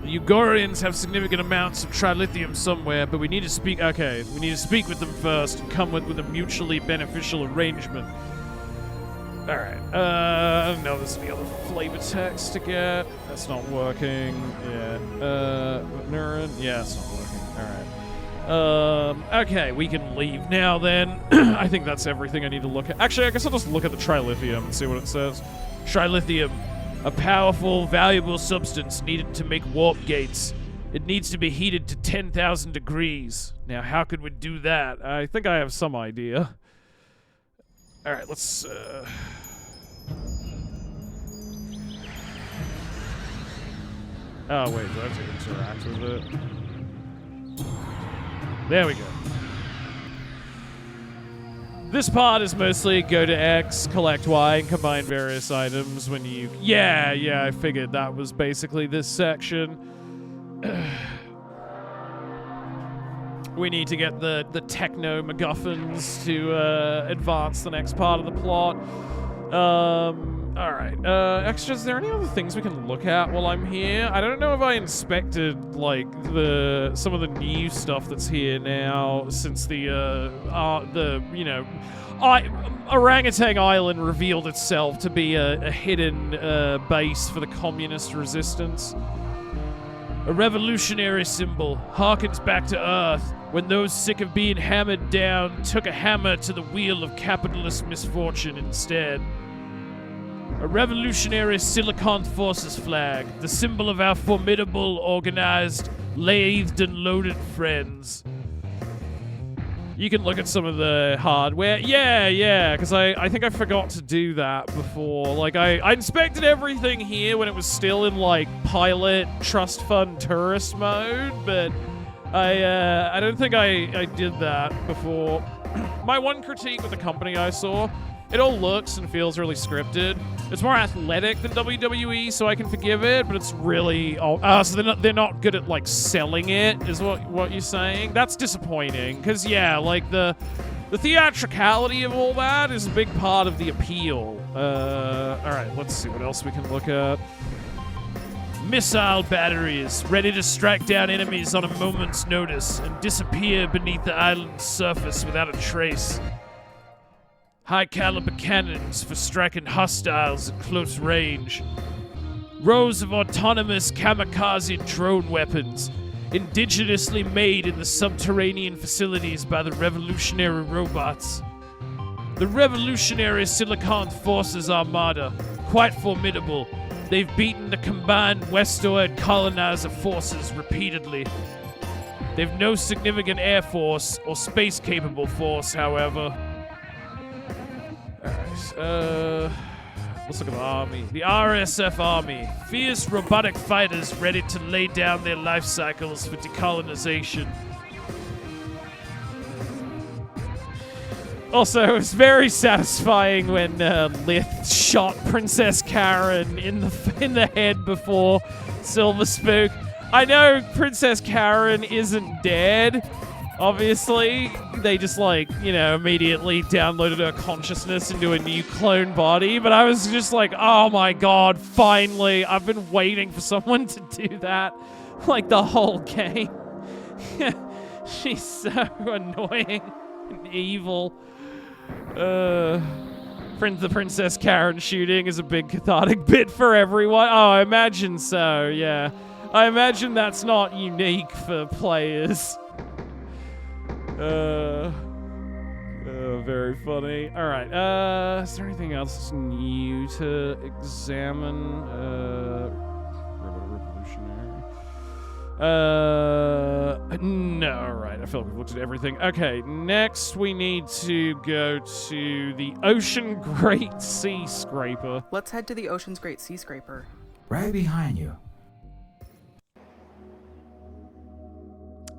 The Ugorians have significant amounts of trilithium somewhere, but we need to speak... Okay, we need to speak with them first and come with a mutually beneficial arrangement. Alright, I don't know if there's any other flavor text to get. That's not working. Yeah. Neuron? Yeah, it's not working. Alright. Okay, we can leave now then. I think that's everything I need to look at. Actually, I guess I'll just look at the trilithium and see what it says. Trilithium. A powerful, valuable substance needed to make warp gates. It needs to be heated to 10,000 degrees. Now, how could we do that? I think I have some idea. Alright, let's, Oh, wait, do I have to interact with it? There we go. This part is mostly go to X, collect Y, and combine various items when you... Yeah, I figured that was basically this section. We need to get the techno MacGuffins to advance the next part of the plot. Alright. Extra, is there any other things we can look at while I'm here? I don't know if I inspected, like, some of the new stuff that's here now since the Orangutan Island revealed itself to be a hidden base for the communist resistance. A revolutionary symbol harkens back to Earth when those sick of being hammered down took a hammer to the wheel of capitalist misfortune instead. A revolutionary Silicon Forces flag, the symbol of our formidable, organized, lathed and loaded friends. You can look at some of the hardware. Yeah, because I think I forgot to do that before. Like, I inspected everything here when it was still in, like, pilot, trust fund, tourist mode, but I don't think I did that before. My one critique with the company I saw, it all looks and feels really scripted. It's more athletic than WWE, so I can forgive it, but it's really... so they're not good at, like, selling it, is what you're saying? That's disappointing, because, yeah, like, the theatricality of all that is a big part of the appeal. Alright, let's see what else we can look at. Missile batteries, ready to strike down enemies on a moment's notice and disappear beneath the island's surface without a trace. High-caliber cannons for striking hostiles at close range. Rows of autonomous kamikaze drone weapons, indigenously made in the subterranean facilities by the revolutionary robots. The revolutionary Silicon Forces Armada, quite formidable. They've beaten the combined Westoid colonizer forces repeatedly. They've no significant air force or space-capable force, however. Alright, let's look at the army. The RSF army. Fierce robotic fighters ready to lay down their life cycles for decolonization. Also, it's very satisfying when Lith shot Princess Karen in the head before Silver Spook. I know Princess Karen isn't dead, obviously. They just, like, you know, immediately downloaded her consciousness into a new clone body, but I was just like, oh my god, finally. I've been waiting for someone to do that, like, the whole game. She's so annoying and evil. The Princess Karen shooting is a big cathartic bit for everyone. Oh, I imagine so, yeah. I imagine that's not unique for players. Very funny. Alright, is there anything else new to examine? Revolutionary. No, alright, I feel like we've looked at everything. Okay, next we need to go to the Ocean Great Sea Scraper. Let's head to the Ocean's Great Sea Scraper. Right behind you.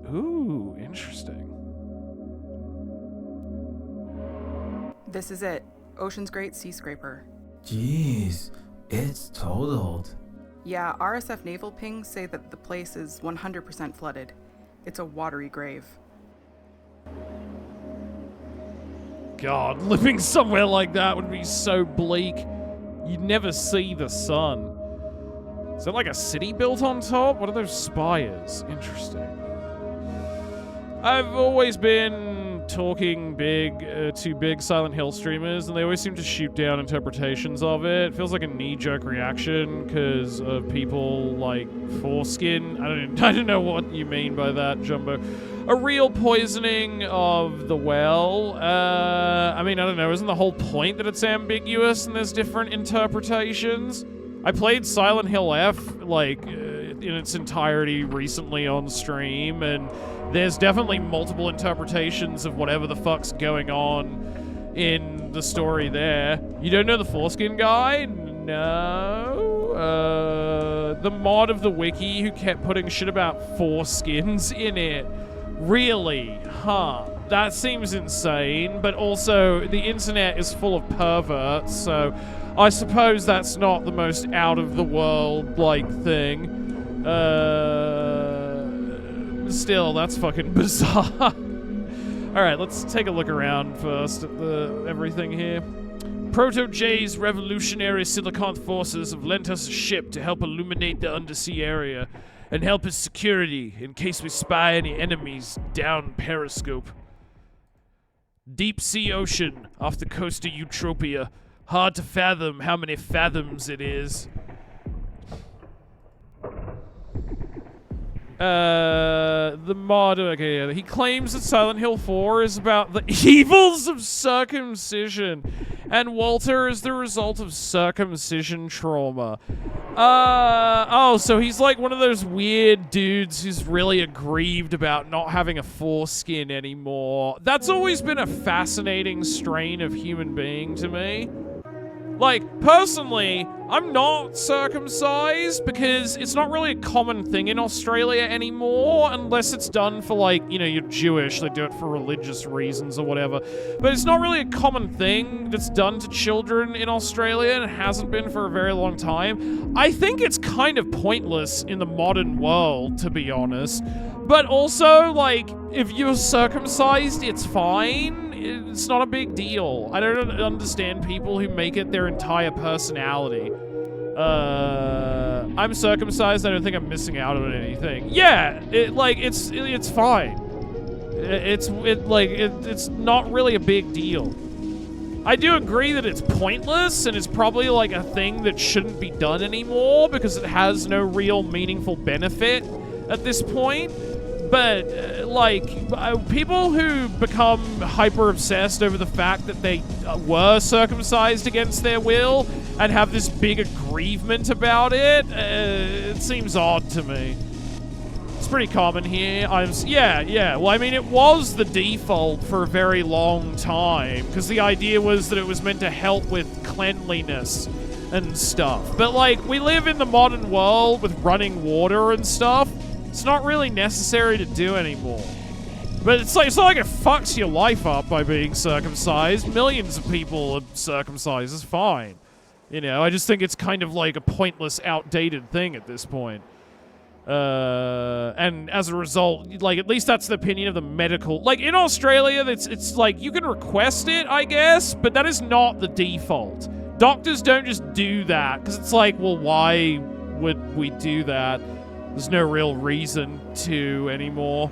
Ooh, interesting. This is it. Ocean's Great Sea Scraper. Jeez, it's totaled. Yeah, RSF naval pings say that the place is 100% flooded. It's a watery grave. God, living somewhere like that would be so bleak. You'd never see the sun. Is that like a city built on top? What are those spires? Interesting. I've always been talking to big Silent Hill streamers, and they always seem to shoot down interpretations of it. It feels like a knee-jerk reaction because of people like foreskin. I don't know what you mean by that, Jumbo. A real poisoning of the well. I mean, I don't know. Isn't the whole point that it's ambiguous and there's different interpretations? I played Silent Hill F like in its entirety recently on stream, and there's definitely multiple interpretations of whatever the fuck's going on in the story there. You don't know the foreskin guy? No. The mod of the wiki who kept putting shit about foreskins in it. Really? Huh. That seems insane, but also the internet is full of perverts, so I suppose that's not the most out-of-the-world, like, thing. Still, that's fucking bizarre. Alright, let's take a look around first at everything here. Proto-J's revolutionary Silicon forces have lent us a ship to help illuminate the undersea area and help its security in case we spy any enemies down periscope. Deep sea ocean off the coast of Eutropia. Hard to fathom how many fathoms it is. The mod, okay, yeah. He claims that Silent Hill 4 is about the evils of circumcision, and Walter is the result of circumcision trauma. Oh, so he's like one of those weird dudes who's really aggrieved about not having a foreskin anymore. That's always been a fascinating strain of human being to me. Like, personally, I'm not circumcised because it's not really a common thing in Australia anymore, unless it's done for, like, you know, you're Jewish, they do it for religious reasons or whatever. But it's not really a common thing that's done to children in Australia, and it hasn't been for a very long time. I think it's kind of pointless in the modern world, to be honest. But also, like, if you're circumcised, it's fine. It's not a big deal. I don't understand people who make it their entire personality. I'm circumcised. I don't think I'm missing out on anything. Yeah, it's fine. It's not really a big deal. I do agree that it's pointless, and it's probably like a thing that shouldn't be done anymore because it has no real meaningful benefit at this point. But, people who become hyper-obsessed over the fact that they were circumcised against their will and have this big aggrievement about it, it seems odd to me. It's pretty common here. Yeah. Well, I mean, it was the default for a very long time, because the idea was that it was meant to help with cleanliness and stuff. But, like, we live in the modern world with running water and stuff. It's not really necessary to do anymore. But it's not like it fucks your life up by being circumcised. Millions of people are circumcised. It's fine. You know, I just think it's kind of like a pointless, outdated thing at this point. And as a result, like, at least that's the opinion of the medical... Like, in Australia, it's like, you can request it, I guess, but that is not the default. Doctors don't just do that, because it's like, well, why would we do that? There's no real reason to anymore.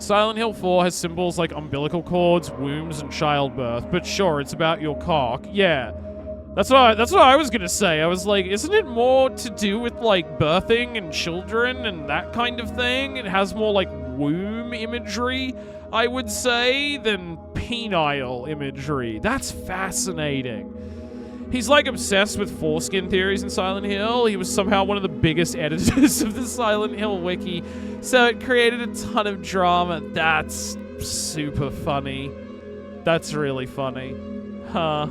Silent Hill 4 has symbols like umbilical cords, wombs, and childbirth, but sure, it's about your cock. Yeah. That's what I was gonna say. I was like, isn't it more to do with, like, birthing and children and that kind of thing? It has more, like, womb imagery, I would say, than penile imagery. That's fascinating. He's, like, obsessed with foreskin theories in Silent Hill. He was somehow one of the biggest editors of the Silent Hill wiki, so it created a ton of drama. That's super funny. That's really funny. Huh.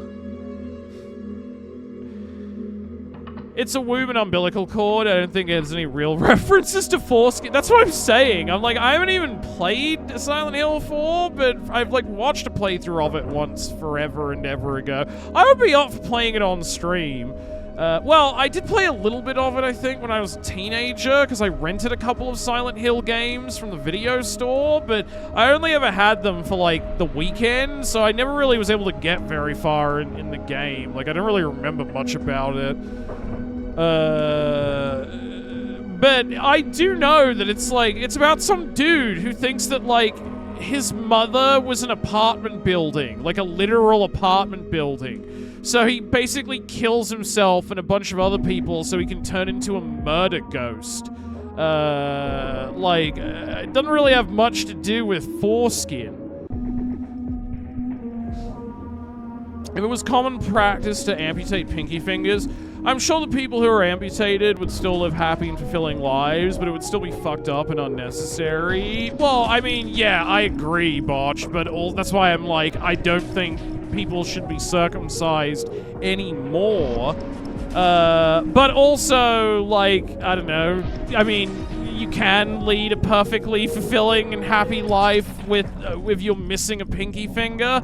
It's a womb and umbilical cord. I don't think there's any real references to foreskin. That's what I'm saying. I'm like, I haven't even played Silent Hill 4, but I've, like, watched a playthrough of it once forever and ever ago. I would be up for playing it on stream. Well, I did play a little bit of it, I think, when I was a teenager, because I rented a couple of Silent Hill games from the video store, but I only ever had them for, like, the weekend, so I never really was able to get very far in the game. Like, I don't really remember much about it. But I do know that it's, like, it's about some dude who thinks that, like, his mother was an apartment building, like a literal apartment building. So he basically kills himself and a bunch of other people so he can turn into a murder ghost. It doesn't really have much to do with foreskin. If it was common practice to amputate pinky fingers, I'm sure the people who are amputated would still live happy and fulfilling lives, but it would still be fucked up and unnecessary. Well, I mean, yeah, I agree, Botch, but that's why I'm like, I don't think people should be circumcised anymore. But also, like, I don't know, I mean, you can lead a perfectly fulfilling and happy life with if you're missing a pinky finger.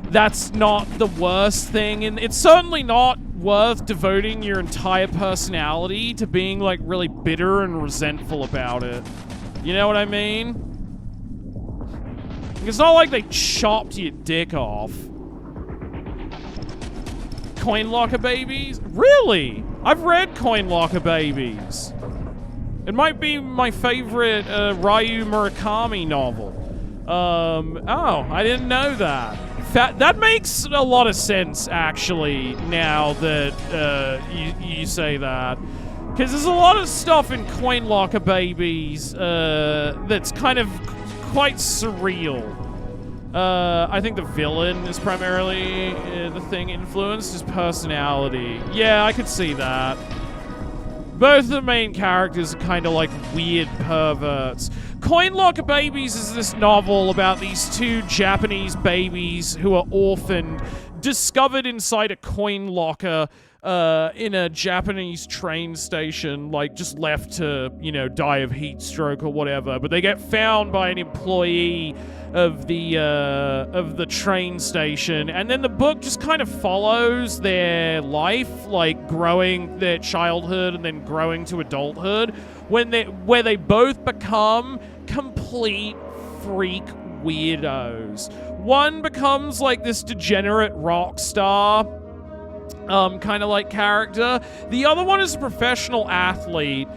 That's not the worst thing, and it's certainly not worth devoting your entire personality to being, like, really bitter and resentful about it. You know what I mean? It's not like they chopped your dick off. Coin Locker Babies? Really? I've read Coin Locker Babies. It might be my favorite Ryu Murakami novel. Oh, I didn't know that. That makes a lot of sense, actually, now that you say that. Because there's a lot of stuff in Coin Locker Babies that's kind of quite surreal. I think the villain is primarily the thing influenced his personality. Yeah, I could see that. Both of the main characters are kind of like weird perverts. Coin Locker Babies is this novel about these two Japanese babies who are orphaned, discovered inside a coin locker in a Japanese train station, like just left to, you know, die of heat stroke or whatever. But they get found by an employee of the train station, and then the book just kind of follows their life, like growing their childhood and then growing to adulthood, where they both become complete freak weirdos. One becomes like this degenerate rock star kind of like character. The other one is a professional athlete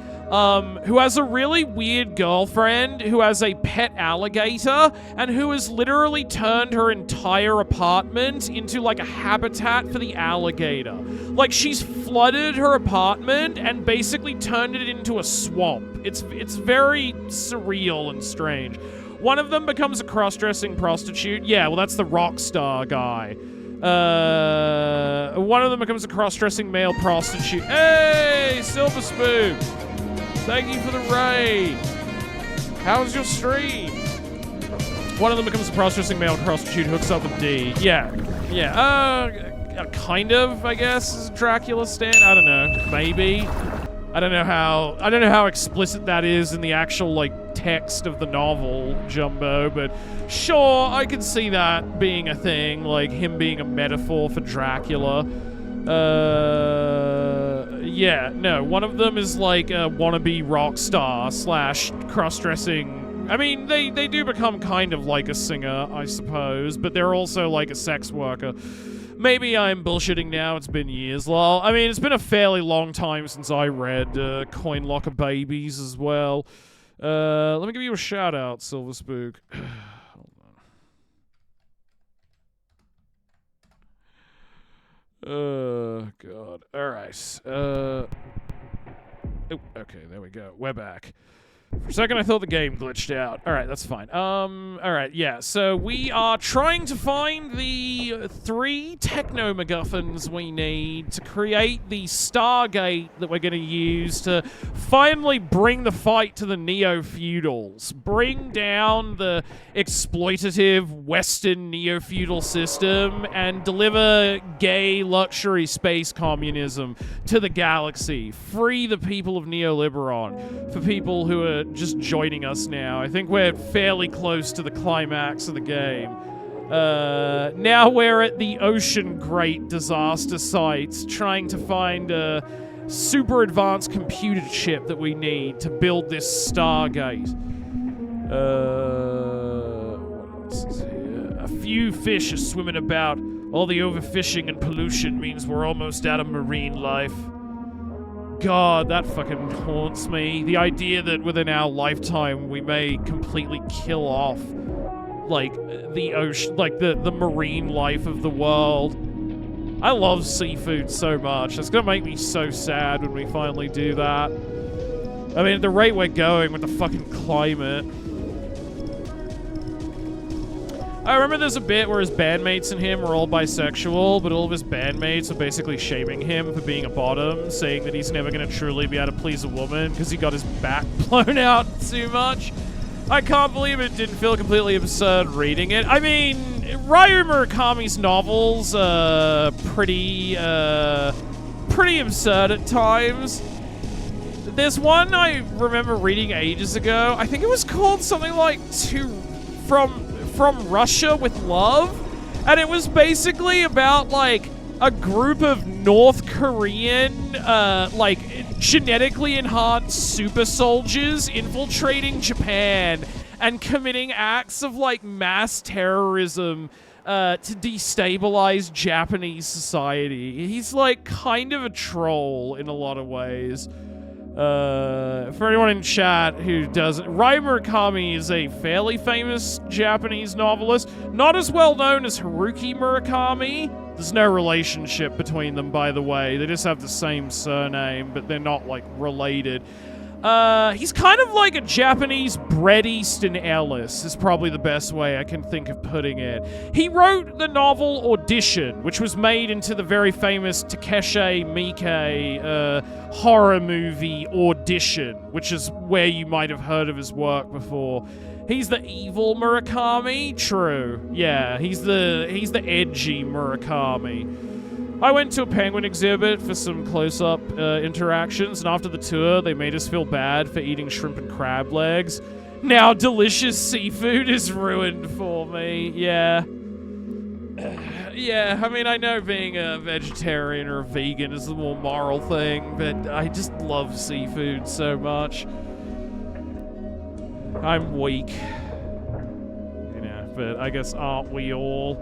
who has a really weird girlfriend who has a pet alligator and who has literally turned her entire apartment into like a habitat for the alligator. Like, she's flooded her apartment and basically turned it into a swamp. It's very surreal and strange. One of them becomes a cross-dressing prostitute. Yeah, well, that's the rock star guy. One of them becomes a cross-dressing male prostitute. Hey, Silver Spoon! Thank you for the raid. How's your stream? One of them becomes a cross-dressing male prostitute, hooks up with D. Yeah. Kind of, I guess, is Dracula stand. I don't know. Maybe. I don't know how explicit that is in the actual, like, text of the novel, Jumbo, but sure, I can see that being a thing, like him being a metaphor for Dracula. Yeah, no, one of them is like a wannabe rock star / cross-dressing. I mean, they do become kind of like a singer, I suppose, but they're also like a sex worker. Maybe I'm bullshitting now, it's been years, lol. I mean, it's been a fairly long time since I read Coin Locker Babies as well. Let me give you a shout out, Silver Spook. Hold on. God. All right. Oh, okay, there we go. We're back. For a second, I thought the game glitched out. All right, that's fine. All right, yeah. So we are trying to find the 3 techno MacGuffins we need to create the Stargate that we're going to use to finally bring the fight to the Neofeudals. Bring down the exploitative Western Neofeudal system and deliver gay luxury space communism to the galaxy. Free the people of Neoliberon. For people who are just joining us now, I think we're fairly close to the climax of the game. Now we're at the Ocean Great disaster site, trying to find a super advanced computer chip that we need to build this Stargate. What else is here? A few fish are swimming about. All the overfishing and pollution means we're almost out of marine life. God, that fucking haunts me. The idea that within our lifetime we may completely kill off, like, the ocean, like, the marine life of the world. I love seafood so much. It's gonna make me so sad when we finally do that. I mean, at the rate we're going with the fucking climate. I remember there's a bit where his bandmates and him are all bisexual, but all of his bandmates are basically shaming him for being a bottom, saying that he's never going to truly be able to please a woman because he got his back blown out too much. I can't believe it didn't feel completely absurd reading it. I mean, Ryu Murakami's novels are pretty absurd at times. There's one I remember reading ages ago. I think it was called something like From Russia with Love, and it was basically about, like, a group of North Korean, like, genetically enhanced super soldiers infiltrating Japan and committing acts of, like, mass terrorism to destabilize Japanese society. He's, like, kind of a troll in a lot of ways. For anyone in chat who doesn't, Ryu Murakami is a fairly famous Japanese novelist, not as well known as Haruki Murakami. There's no relationship between them, by the way. They just have the same surname, but they're not, like, related. He's kind of like a Japanese Bret Easton Ellis, is probably the best way I can think of putting it. He wrote the novel Audition, which was made into the very famous Takeshi Miike horror movie Audition, which is where you might have heard of his work before. He's the evil Murakami? True. Yeah, he's the edgy Murakami. I went to a penguin exhibit for some close-up interactions, and after the tour, they made us feel bad for eating shrimp and crab legs. Now delicious seafood is ruined for me. Yeah. Yeah, I mean, I know being a vegetarian or a vegan is the more moral thing, but I just love seafood so much. I'm weak. You know, but I guess aren't we all?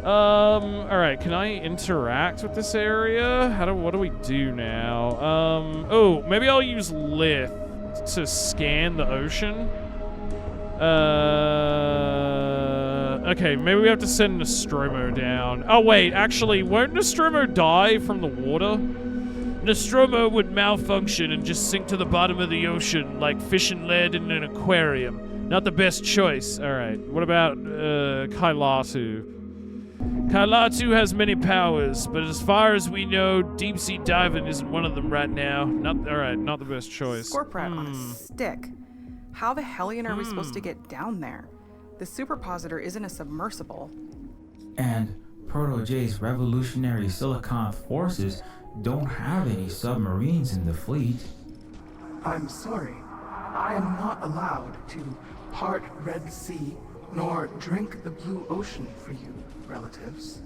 Alright, can I interact with this area? What do we do now? Oh, maybe I'll use Lith to scan the ocean. Okay, maybe we have to send Nostromo down. Oh wait, actually, won't Nostromo die from the water? Nostromo would malfunction and just sink to the bottom of the ocean like fish and lead in an aquarium. Not the best choice. Alright, what about, Kailatu? Kailatu has many powers, but as far as we know, deep-sea diving isn't one of them right now. Not the best choice. Scorprat on a stick. How the hellion are we supposed to get down there? The superpositor isn't a submersible. And Proto J's revolutionary Silicon forces don't have any submarines in the fleet. I'm sorry. I am not allowed to part Red Sea nor drink the blue ocean for you, relatives.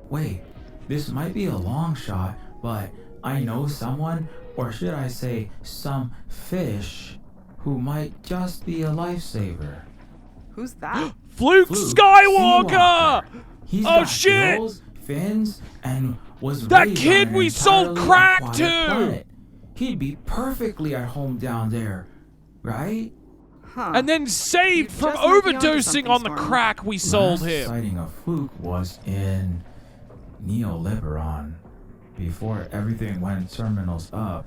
Wait, this might be a long shot, but I know someone, or should I say some fish, who might just be a lifesaver. Who's that? Fluke Skywalker! He's Oh got shit! gills, fins, and was That raised kid on an we sold entirely crack aquatic to! planet. He'd be perfectly at home down there, right? Huh. And then saved You from just might be onto overdosing something, on the Storm. crack we sold Last him. sighting of Fluke was in Neoliberon, before everything went terminals up.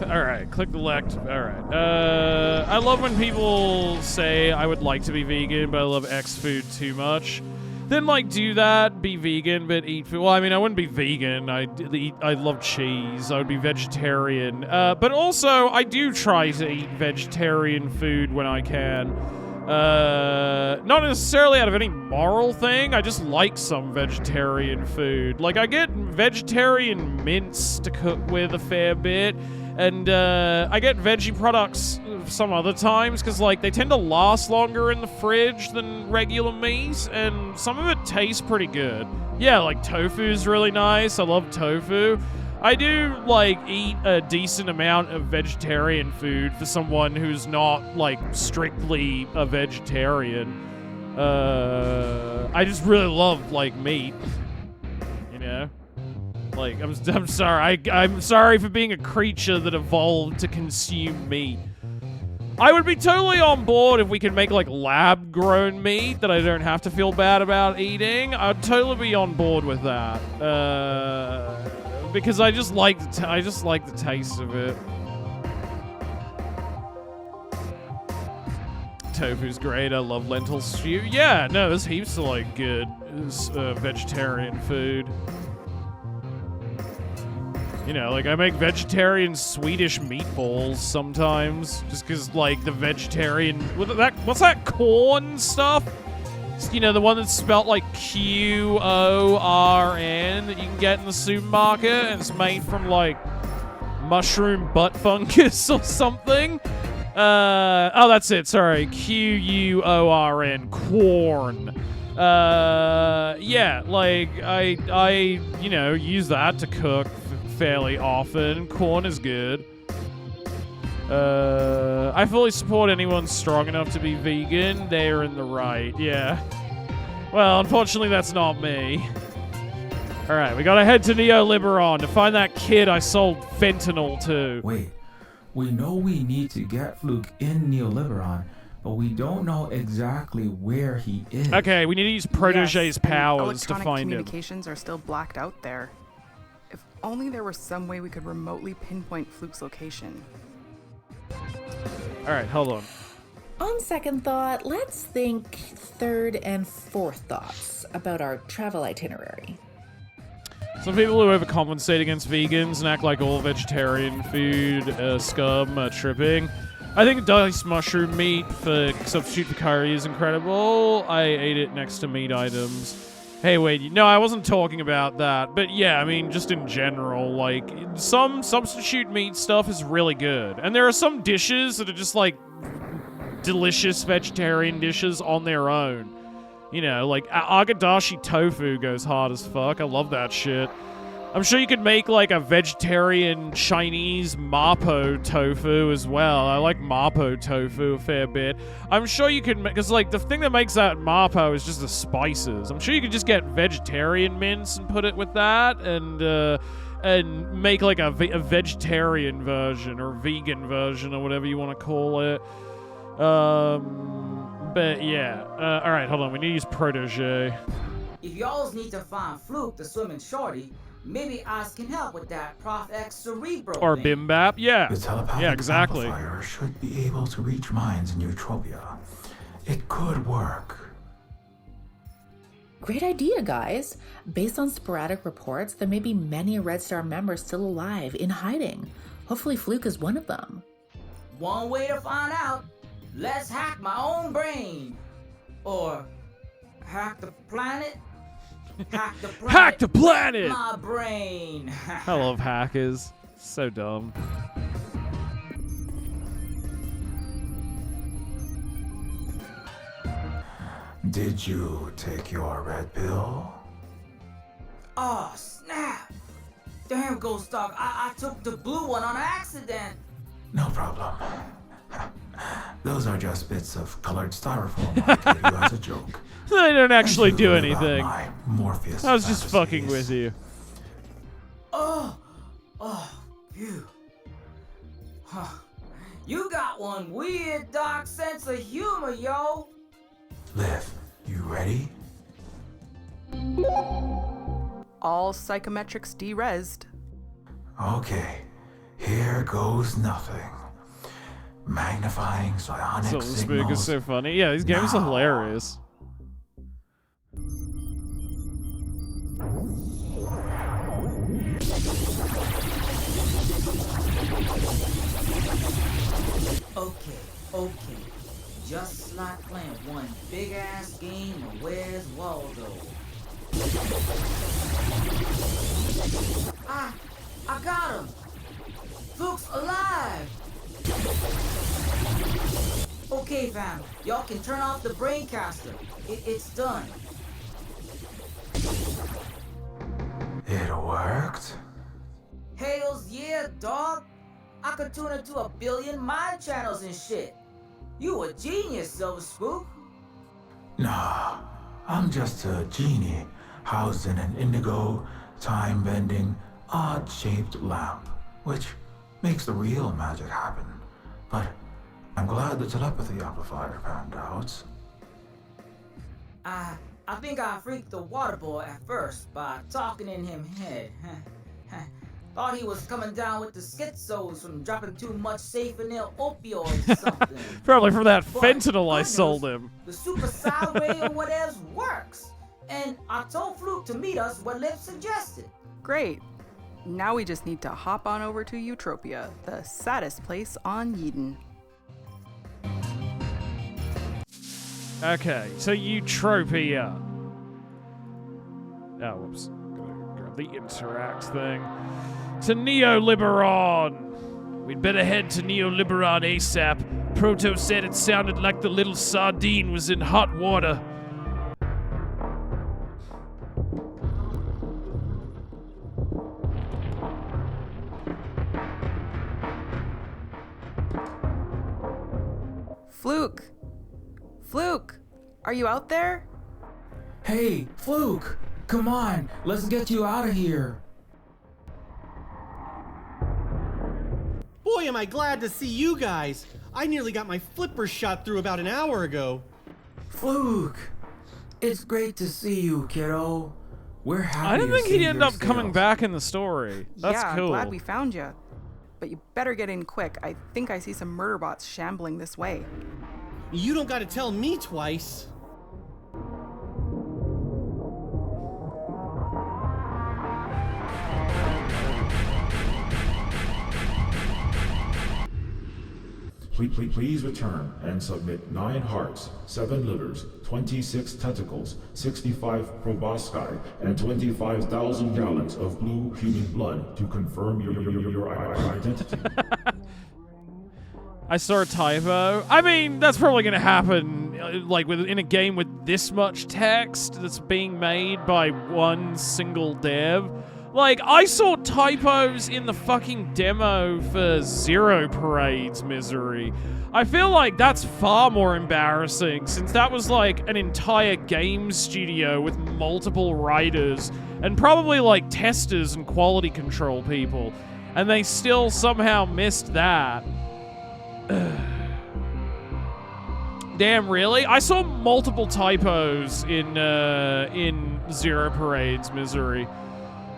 Alright, click the left. Alright. I love when people say I would like to be vegan, but I love X food too much. Then, like, do that, be vegan, but eat food. Well, I mean, I wouldn't be vegan. I love cheese. I would be vegetarian. But also, I do try to eat vegetarian food when I can. Not necessarily out of any moral thing. I just like some vegetarian food. Like, I get vegetarian mince to cook with a fair bit. And I get veggie products some other times because, like, they tend to last longer in the fridge than regular meat, and some of it tastes pretty good. Yeah, like, tofu's really nice. I love tofu. I do, like, eat a decent amount of vegetarian food for someone who's not, like, strictly a vegetarian. I just really love, like, meat, you know? Like, I'm sorry. I'm sorry for being a creature that evolved to consume meat. I would be totally on board if we could make, like, lab-grown meat that I don't have to feel bad about eating. I'd totally be on board with that. Because I just like the taste of it. Tofu's great. I love lentil stew. Yeah, no, there's heaps of, like, good vegetarian food. You know, like, I make vegetarian Swedish meatballs sometimes, just because, like, the vegetarian... What's that corn stuff? You know, the one that's spelt, like, Qorn that you can get in the supermarket, and it's made from, like, mushroom butt fungus or something. Oh, that's it, sorry. Qorn. Corn. Yeah, like, I you know, use that to cook fairly often. Corn is good. I fully support anyone strong enough to be vegan. They're in the right, yeah. Well, unfortunately, that's not me. Alright, we gotta head to Neoliberon to find that kid I sold fentanyl to. Wait, we know we need to get Fluke in Neoliberon, but we don't know exactly where he is. Okay, we need to use Protege's Yes, and powers to electronic find him. communications are still blacked out there. If only there was some way we could remotely pinpoint Fluke's location. Alright, hold on. On second thought, let's think third and fourth thoughts about our travel itinerary. Some people who overcompensate against vegans and act like all vegetarian food scum are tripping. I think diced mushroom meat for substitute for curry is incredible. I ate it next to meat items. Hey, wait, no, I wasn't talking about that. But yeah, I mean, just in general, like, some substitute meat stuff is really good. And there are some dishes that are just, like, delicious vegetarian dishes on their own. You know, like, agadashi tofu goes hard as fuck. I love that shit. I'm sure you could make, like, a vegetarian Chinese mapo tofu as well. I like mapo tofu a fair bit. I'm sure you could make... Because, like, the thing that makes that mapo is just the spices. I'm sure you could just get vegetarian mince and put it with that and make, like, a vegetarian version or vegan version or whatever you want to call it. But, yeah. Alright, hold on. We need to use Protege. If y'all need to find Fluke, the swimming shorty, maybe I can help with that Prof X Cerebro Or thing. Bimbap. Yeah. The telepathic Yeah, exactly. amplifier should be able to reach minds in Utopia. It could work. Great idea, guys. Based on sporadic reports, there may be many Red Star members still alive in hiding. Hopefully Fluke is one of them. One way to find out. Let's hack my own brain. Or hack the planet. Hack the planet. Hack the planet! My brain. I love hackers. So dumb. Did you take your red pill? Oh, snap. Damn, Ghost Dog. I took the blue one on accident. No problem. Those are just bits of colored styrofoam I gave you as a joke. They don't actually And you do learn about anything. my Morpheus I was just fucking fantasies. with you. Oh, phew. You got one weird dark sense of humor, yo. Liv, you ready? All psychometrics derezzed. Okay, here goes nothing. Magnifying psionic So this book signals. is so funny. Yeah, these games are now. hilarious. Okay. Just like playing one big ass game of Where's Waldo. I got him! Fluke's alive! Okay, fam, y'all can turn off the braincaster. It's done. It worked? Hells yeah, dog! I could tune into 1 billion mind channels and shit. You a genius, Silver Spook. Nah, I'm just a genie housed in an indigo, time-bending, odd-shaped lamp, which makes the real magic happen. But I'm glad the telepathy amplifier panned out. I think I freaked the water boy at first by talking in him head. Thought he was coming down with the schizos from dropping too much safe-and-ill opioids or something. Probably from that But fentanyl I good sold news, him. The super sound ray or whatever works. And I told Fluke to meet us where Liv suggested. Great. Now we just need to hop on over to Eutropia, the saddest place on Eden. Okay, so Eutropia. Oh, whoops. Gotta grab the interact thing. To Neoliberon. We'd better head to Neoliberon ASAP. Proto said it sounded like the little sardine was in hot water. Fluke! Fluke! Are you out there? Hey, Fluke! Come on, let's get you out of here. Boy, am I glad to see you guys. I nearly got my flipper shot through about an hour ago. Fluke! It's great to see you, kiddo. We're happy I didn't to think see he'd end your up coming sales. back in the story. That's yeah, cool. I'm glad we found you. But you better get in quick. I think I see some murder bots shambling this way. You don't gotta tell me twice. Please return and submit 9 hearts, 7 livers, 26 tentacles, 65 proboscis, and 25,000 gallons of blue human blood to confirm your identity. I saw a typo. I mean, that's probably going to happen, like, in a game with this much text that's being made by one single dev. Like, I saw typos in the fucking demo for Zero Parade's Misery. I feel like that's far more embarrassing, since that was, like, an entire game studio with multiple writers, and probably, like, testers and quality control people, and they still somehow missed that. Damn, really? I saw multiple typos in Zero Parade's Misery.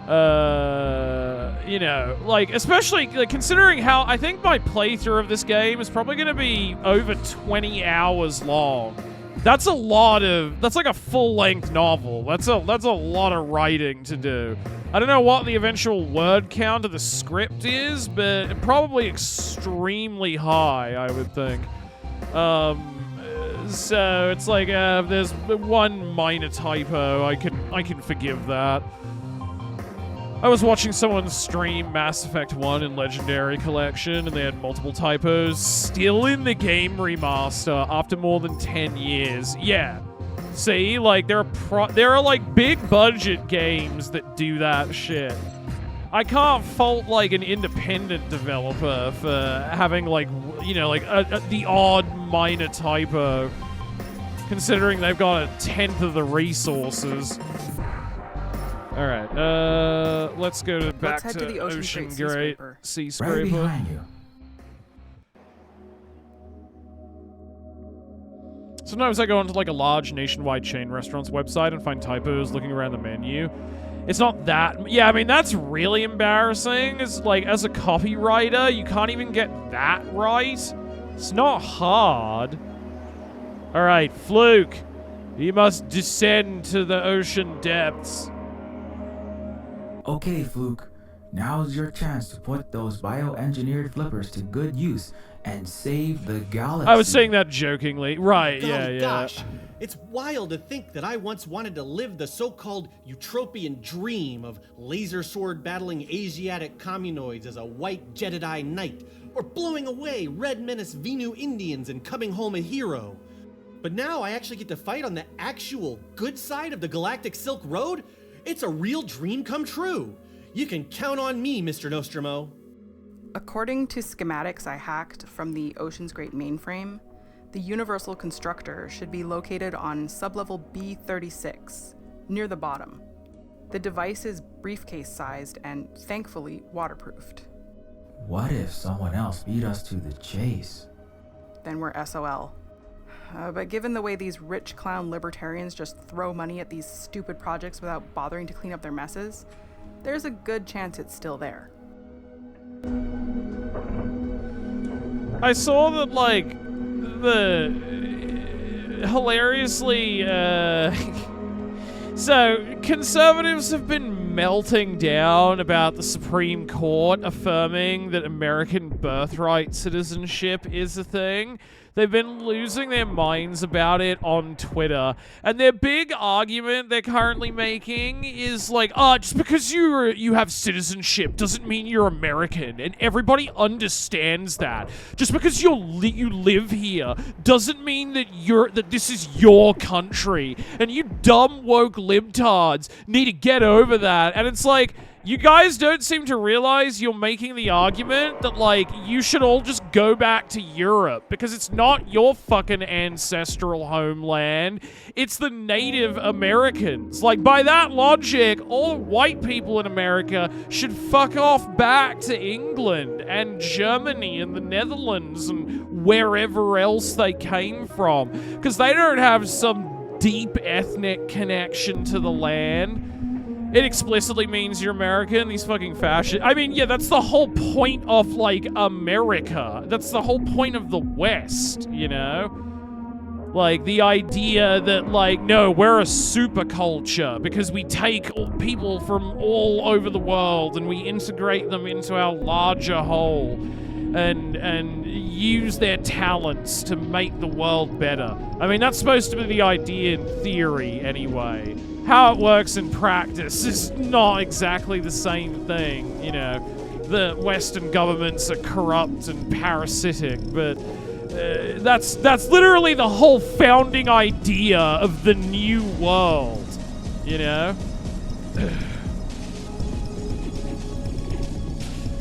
You know, like, especially like, considering how I think my playthrough of this game is probably going to be over 20 hours long. That's a lot of, that's like a full-length novel. That's a lot of writing to do. I don't know what the eventual word count of the script is, but probably extremely high, I would think. So it's like, if there's one minor typo, I can forgive that. I was watching someone stream Mass Effect 1 in Legendary Collection, and they had multiple typos still in the game remaster after more than 10 years. Yeah. See, like, there are like big budget games that do that shit. I can't fault like an independent developer for having like, you know, like the odd minor typo, considering they've got 1/10 of the resources. All right, let's go back head to the Ocean Ocean Great Great Sea Sea Scraper. Right behind you. Sometimes I go onto like a large nationwide chain restaurant's website and find typos looking around the menu. It's not that... Yeah, I mean, that's really embarrassing. It's like, as a copywriter, you can't even get that right. It's not hard. Alright, Fluke. You must descend to the ocean depths. Okay, Fluke. Now's your chance to put those bioengineered flippers to good use and save the galaxy. I was saying that jokingly. Right, Golly yeah. Gosh, it's wild to think that I once wanted to live the so-called utopian dream of laser sword battling Asiatic communoids as a white Jedi knight, or blowing away Red Menace Venu Indians and coming home a hero. But now I actually get to fight on the actual good side of the Galactic Silk Road? It's a real dream come true. You can count on me, Mr. Nostromo. According to schematics I hacked from the Ocean's Great mainframe, the Universal Constructor should be located on sublevel B36, near the bottom. The device is briefcase-sized and, thankfully, waterproofed. What if someone else beat us to the chase? Then we're SOL. But given the way these rich clown libertarians just throw money at these stupid projects without bothering to clean up their messes, there's a good chance it's still there. I saw that, like, the hilariously, so conservatives have been melting down about the Supreme Court affirming that American birthright citizenship is a thing. They've been losing their minds about it on Twitter. And their big argument they're currently making is like, just because you have citizenship doesn't mean you're American. And everybody understands that. Just because you live here doesn't mean that this is your country. And you dumb woke libtards need to get over that. And it's like, you guys don't seem to realize you're making the argument that, like, you should all just go back to Europe because it's not your fucking ancestral homeland. It's the Native Americans. Like, by that logic, all white people in America should fuck off back to England and Germany and the Netherlands and wherever else they came from because they don't have some deep ethnic connection to the land. It explicitly means you're American, these fucking fascists. I mean, yeah, that's the whole point of, like, America. That's the whole point of the West, you know? Like, the idea that, like, no, we're a super culture because we take people from all over the world and we integrate them into our larger whole and use their talents to make the world better. I mean, that's supposed to be the idea in theory, anyway. How it works in practice is not exactly the same thing, you know. The Western governments are corrupt and parasitic, but that's literally the whole founding idea of the new world, you know?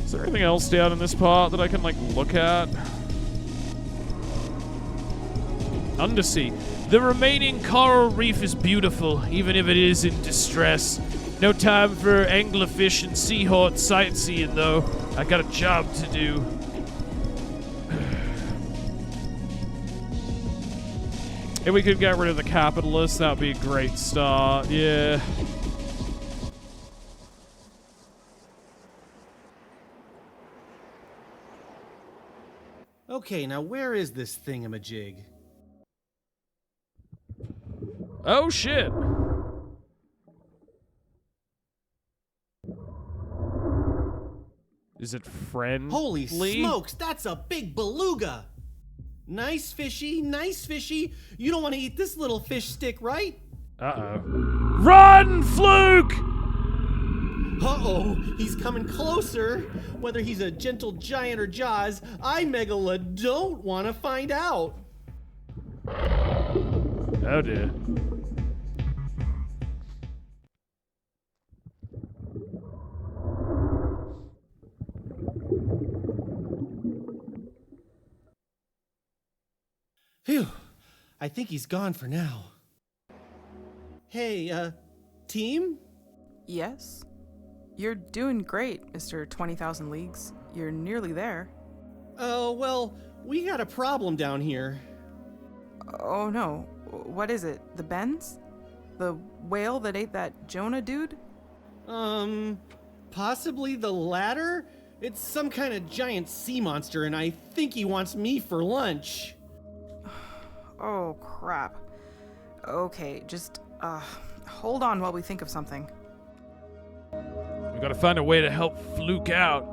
Is there anything else down in this part that I can, like, look at? Undersea. The remaining coral reef is beautiful, even if it is in distress. No time for anglerfish and seahorse sightseeing, though. I got a job to do. If we could get rid of the capitalists, that would be a great start. Yeah. Okay, now where is this thingamajig? Oh, shit. Is it friendly? Holy smokes, that's a big beluga! Nice fishy, nice fishy. You don't want to eat this little fish stick, right? Uh-oh. Run, Fluke! Uh-oh, he's coming closer. Whether he's a gentle giant or Jaws, I, Megala, don't want to find out. Oh, dear. Phew, I think he's gone for now. Hey, team? Yes? You're doing great, Mr. 20,000 Leagues. You're nearly there. Oh, well, we got a problem down here. Oh no, what is it? The Bends? The whale that ate that Jonah dude? Possibly the latter? It's some kind of giant sea monster, and I think he wants me for lunch. Oh, crap. Okay, just, hold on while we think of something. We gotta find a way to help Fluke out.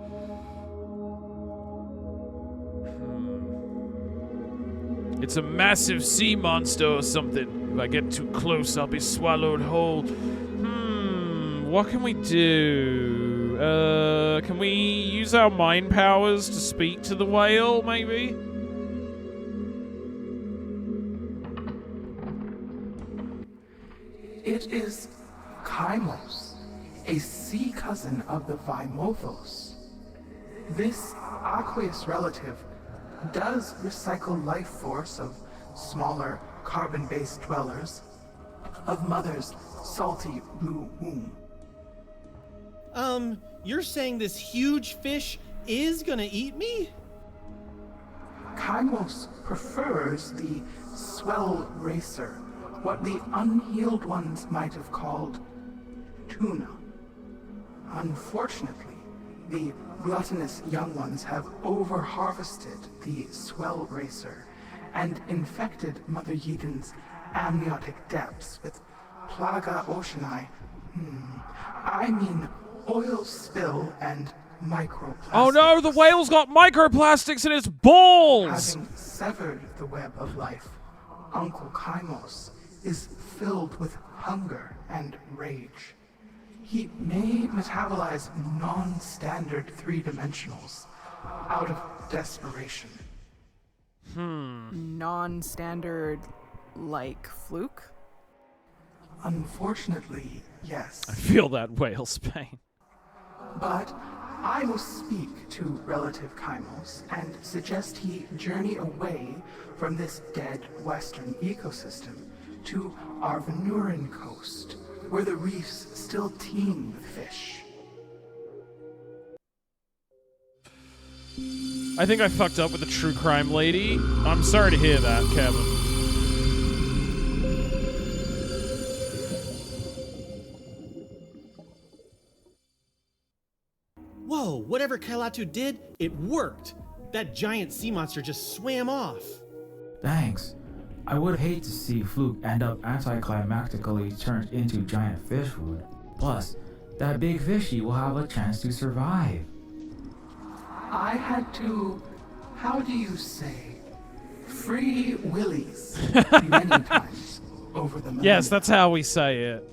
It's a massive sea monster or something. If I get too close, I'll be swallowed whole. What can we do? Can we use our mind powers to speak to the whale, maybe? It is Kymos, a sea cousin of the Vimothos. This aqueous relative does recycle life force of smaller carbon-based dwellers, of Mother's salty blue womb. You're saying this huge fish is gonna eat me? Kymos prefers the swell racer, what the unhealed ones might have called tuna. Unfortunately, the gluttonous young ones have over-harvested the swell racer and infected Mother Yeaton's amniotic depths with plaga oceani. I mean oil spill and microplastics. Oh no, the whale's got microplastics in its balls! Having severed the web of life, Uncle Kymos is filled with hunger and rage. He may metabolize non-standard three-dimensionals out of desperation. Non-standard, like Fluke? Unfortunately, yes. I feel that whale's pain. But I will speak to relative Kymos and suggest he journey away from this dead western ecosystem to our Venuran coast, where the reefs still teem with fish. I think I fucked up with the true crime lady. I'm sorry to hear that, Kevin. Whoa, whatever Kailatu did, it worked. That giant sea monster just swam off. Thanks. I would hate to see Fluke end up anticlimactically turned into giant fish food. Plus, that big fishy will have a chance to survive. I had to, how do you say, free willies many times over the millennia. Yes, that's how we say it.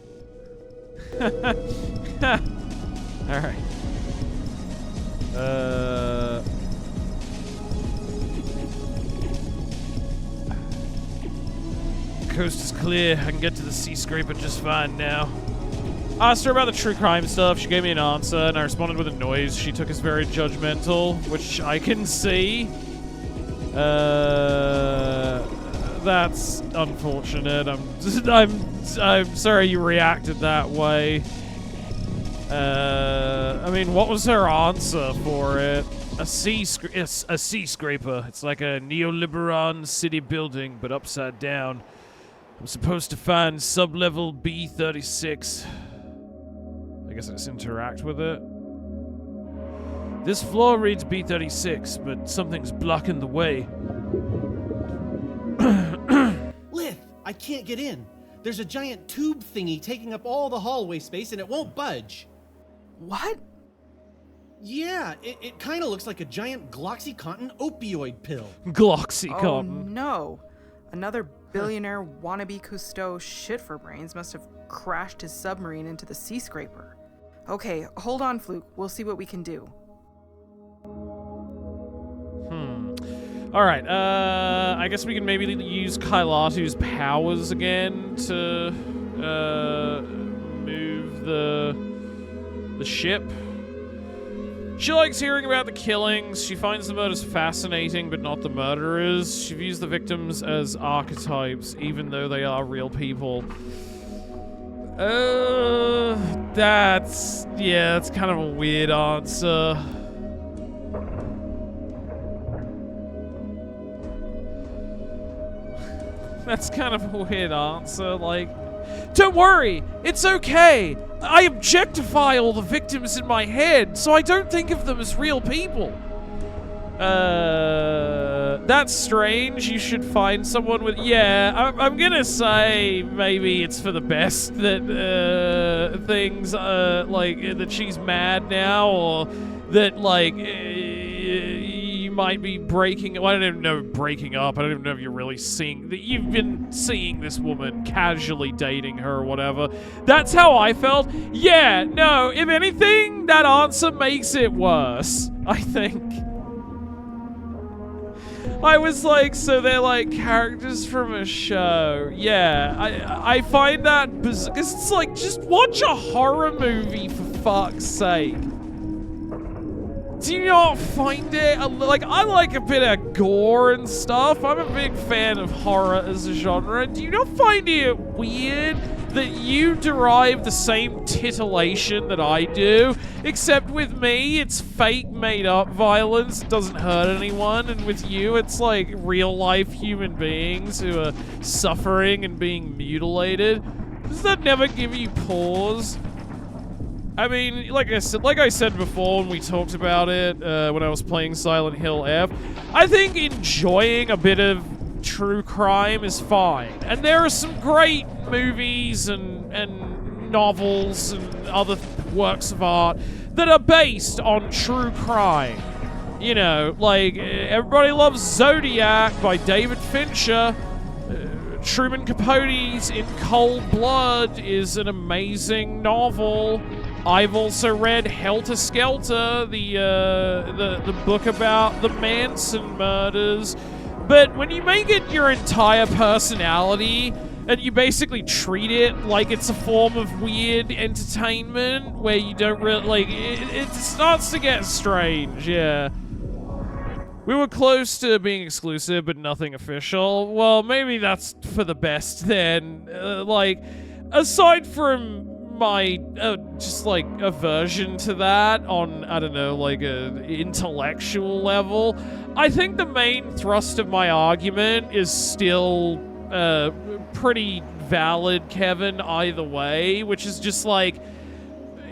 Alright. Coast is clear. I can get to the sea scraper just fine now. Asked her about the true crime stuff. She gave me an answer, and I responded with a noise she took as very judgmental, which I can see. That's unfortunate. I'm sorry you reacted that way. I mean, what was her answer for it? A sea scraper. It's like a neoliberon city building, but upside down. I'm supposed to find sub-level B36. I guess I just interact with it. This floor reads B36, but something's blocking the way. Lith, I can't get in. There's a giant tube thingy taking up all the hallway space and it won't budge. What? Yeah, it kind of looks like a giant Gloxycontin opioid pill. Gloxycontin. Oh no. Another billionaire wannabe Cousteau shit for brains must have crashed his submarine into the sea scraper. Okay, hold on, Fluke. We'll see what we can do. Alright, I guess we can maybe use Kailatu's powers again to move the ship. She likes hearing about the killings. She finds the murders fascinating, but not the murderers. She views the victims as archetypes, even though they are real people. That's kind of a weird answer. That's kind of a weird answer. Like, don't worry, it's okay. I objectify all the victims in my head, so I don't think of them as real people. That's strange. You should find someone with... Yeah, I'm gonna say maybe it's for the best that things, like, that she's mad now, or that, like, you might be breaking... Well, I don't even know breaking up. I don't even know if you're really seeing... That you've been seeing this woman, casually dating her or whatever. That's how I felt. Yeah, no, if anything, that answer makes it worse, I think. I was like, so they're like characters from a show. Yeah, I find that bizarre, because it's like, just watch a horror movie for fuck's sake. Do you not find it, like, I like a bit of gore and stuff. I'm a big fan of horror as a genre. Do you not find it weird that you derive the same titillation that I do, except with me, it's fake, made-up violence, it doesn't hurt anyone, and with you, it's like real-life human beings who are suffering and being mutilated? Does that never give you pause? I mean, like I said before when we talked about it, when I was playing Silent Hill F, I think enjoying a bit of true crime is fine. And there are some great movies and novels and other works of art that are based on true crime. You know, like, everybody loves Zodiac by David Fincher. Truman Capote's In Cold Blood is an amazing novel. I've also read Helter Skelter, the book about the Manson murders. But when you make it your entire personality, and you basically treat it like it's a form of weird entertainment, where you don't really, like, it starts to get strange, yeah. We were close to being exclusive, but nothing official. Well, maybe that's for the best then. Like, aside from my, just like, aversion to that on, I don't know, like a intellectual level, I think the main thrust of my argument is still, pretty valid, Kevin, either way, which is just like,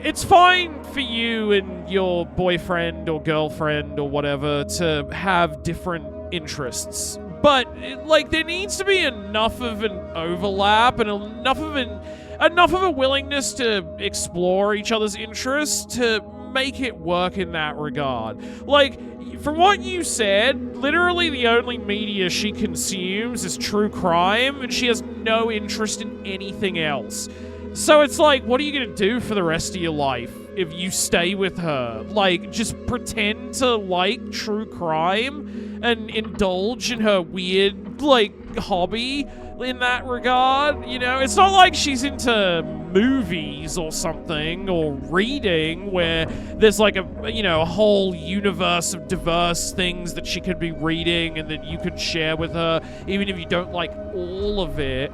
it's fine for you and your boyfriend or girlfriend or whatever to have different interests. But, like, there needs to be enough of an overlap and enough of a willingness to explore each other's interests to make it work in that regard. Like, from what you said, literally the only media she consumes is true crime, and she has no interest in anything else. So it's like, what are you gonna do for the rest of your life if you stay with her? Like, just pretend to like true crime and indulge in her weird, like, hobby in that regard? You know, it's not like she's into movies or something, or reading, where there's like a whole universe of diverse things that she could be reading and that you could share with her, even if you don't like all of it.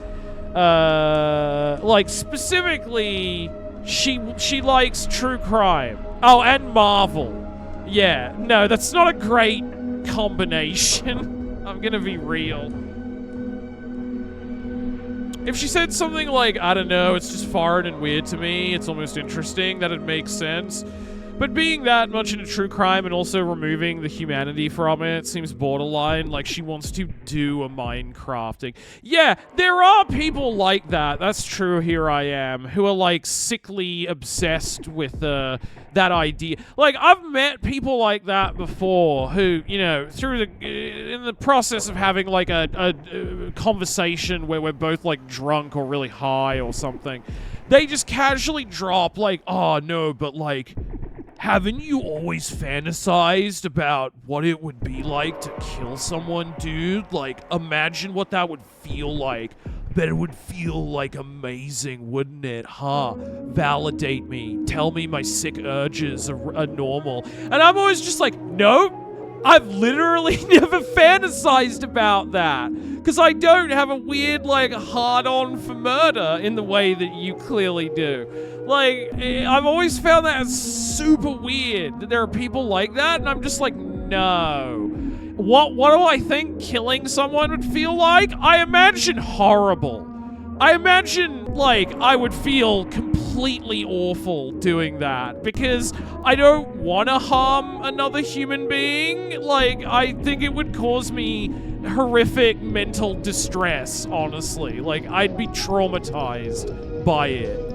Like, specifically, she likes true crime. Oh, and Marvel. Yeah, no, that's not a great combination. I'm gonna be real. If she said something like, I don't know, it's just foreign and weird to me, it's almost interesting, that'd make sense. But being that much into true crime and also removing the humanity from it seems borderline, like she wants to do a Minecrafting. Yeah, there are people like that, that's true, here I am, who are like sickly obsessed with that idea. Like, I've met people like that before who, you know, in the process of having like a conversation where we're both like drunk or really high or something, they just casually drop like, oh no, but like, haven't you always fantasized about what it would be like to kill someone, dude? Like, imagine what that would feel like. Bet it would feel like amazing, wouldn't it? Huh? Validate me. Tell me my sick urges are normal. And I'm always just like, nope. I've literally never fantasized about that. Because I don't have a weird, like, hard-on for murder in the way that you clearly do. Like, I've always found that super weird, that there are people like that, and I'm just like, no. what do I think killing someone would feel like? I imagine horrible. I imagine, like, I would feel completely awful doing that because I don't want to harm another human being. Like, I think it would cause me horrific mental distress, honestly. Like, I'd be traumatized by it.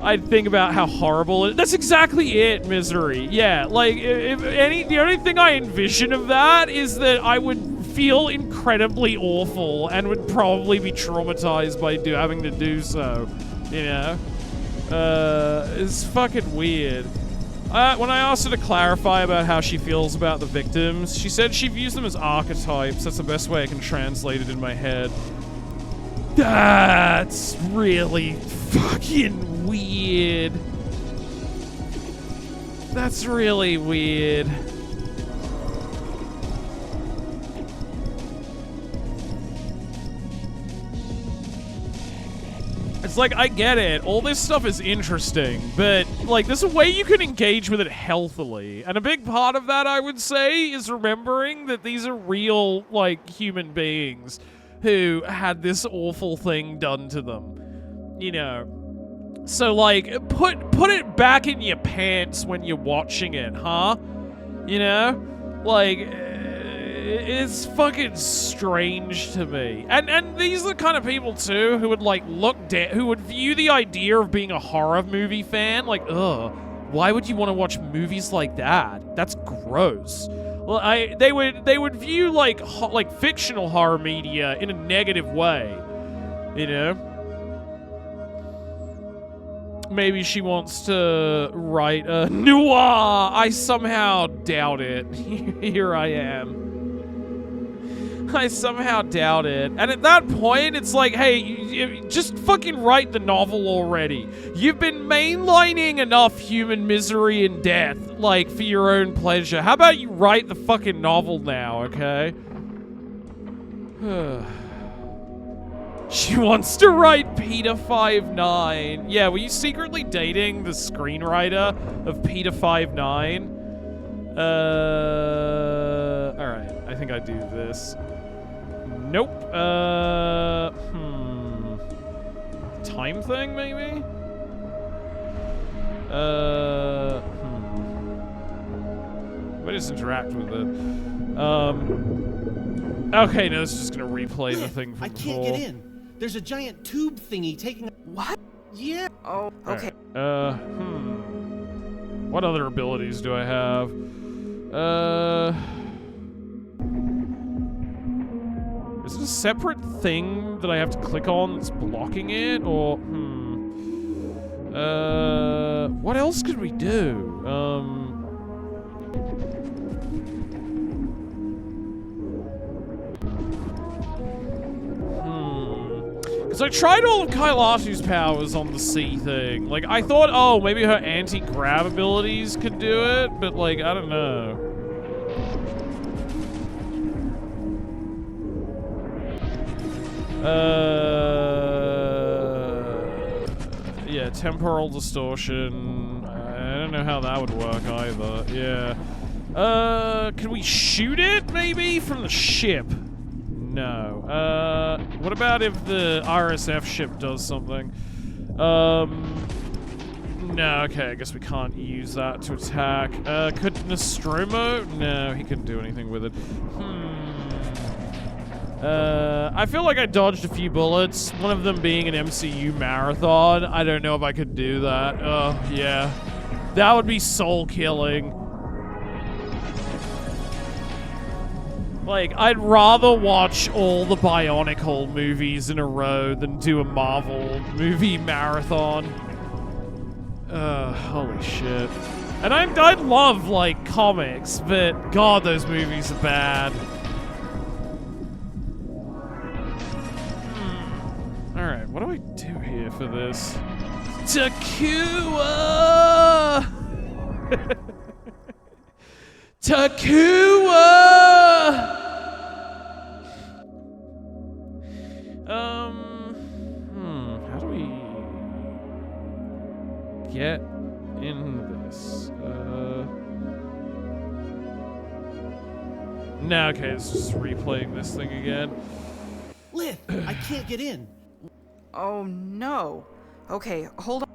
I'd think about how horrible it. That's exactly it, Misery. Yeah, like the only thing I envision of that is that I would feel incredibly awful and would probably be traumatized by having to do so. You know, it's fucking weird. When I asked her to clarify about how she feels about the victims, she said she views them as archetypes. That's the best way I can translate it in my head. That's really fucking weird. That's really weird. It's like, I get it. All this stuff is interesting, but, like, there's a way you can engage with it healthily. And a big part of that, I would say, is remembering that these are real, like, human beings who had this awful thing done to them. You know. So, like, put it back in your pants when you're watching it, huh? You know? Like, it's fucking strange to me. And these are the kind of people, too, who would, like, who would view the idea of being a horror movie fan, like, ugh, why would you want to watch movies like that? That's gross. Well, they would view, like fictional horror media in a negative way, you know? Maybe she wants to write a noir. I somehow doubt it. Here I am. I somehow doubt it. And at that point, it's like, hey, you just fucking write the novel already. You've been mainlining enough human misery and death, like, for your own pleasure. How about you write the fucking novel now, okay? She wants to write Peter 59. Yeah, were you secretly dating the screenwriter of Peter 59? Alright, I think I do this. Nope. Time thing, maybe? Let me just interact with it. Okay, no, this is just gonna replay the thing from before. I can't get in. There's a giant tube thingy taking... What? Yeah. Oh, okay. Right. What other abilities do I have? Is it a separate thing that I have to click on that's blocking it? Or, what else could we do? Because I tried all of Kailatu's powers on the sea thing. Like, I thought, oh, maybe her anti-grav abilities could do it, but, like, I don't know. Yeah, temporal distortion. I don't know how that would work either. Yeah. Can we shoot it, maybe, from the ship? No. What about if the RSF ship does something? No, okay, I guess we can't use that to attack. Could Nostromo? No, he couldn't do anything with it. I feel like I dodged a few bullets, one of them being an MCU marathon. I don't know if I could do that. Oh, yeah. That would be soul-killing. Like, I'd rather watch all the Bionicle movies in a row than do a Marvel movie marathon. Holy shit. And I love, like, comics, but God, those movies are bad. Alright, what do I do here for this? Takua! Takua! How do we get in this? No, okay, it's just replaying this thing again. Lith, I can't get in. Oh no. Okay, hold on.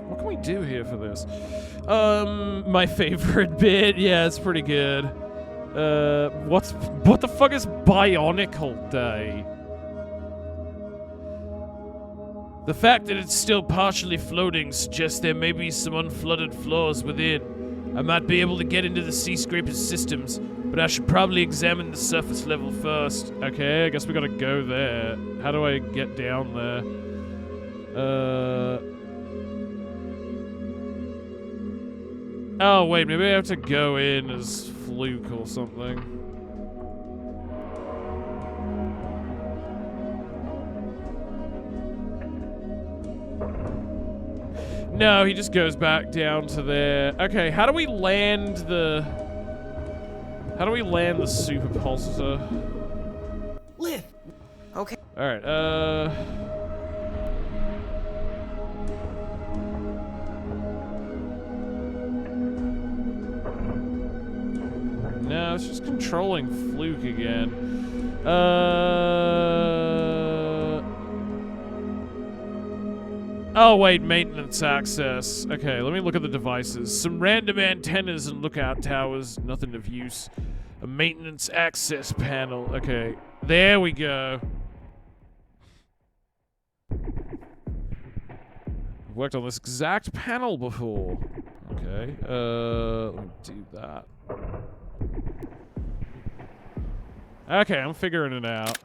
What can we do here for this? My favorite bit. Yeah, it's pretty good. What the fuck is Bionicle Day? The fact that it's still partially floating suggests there may be some unflooded floors within. I might be able to get into the sea scraper's systems, but I should probably examine the surface level first. Okay, I guess we gotta go there. How do I get down there? Oh, wait, maybe I have to go in as Fluke or something. No, he just goes back down to there. Okay, how do we land the... How do we land the superpositor? Lith. Okay. Alright, no, it's just controlling Fluke again. Oh, wait, maintenance access. Okay, let me look at the devices. Some random antennas and lookout towers, nothing of use. A maintenance access panel. Okay, there we go. I've worked on this exact panel before. Okay, let me do that. Okay, I'm figuring it out.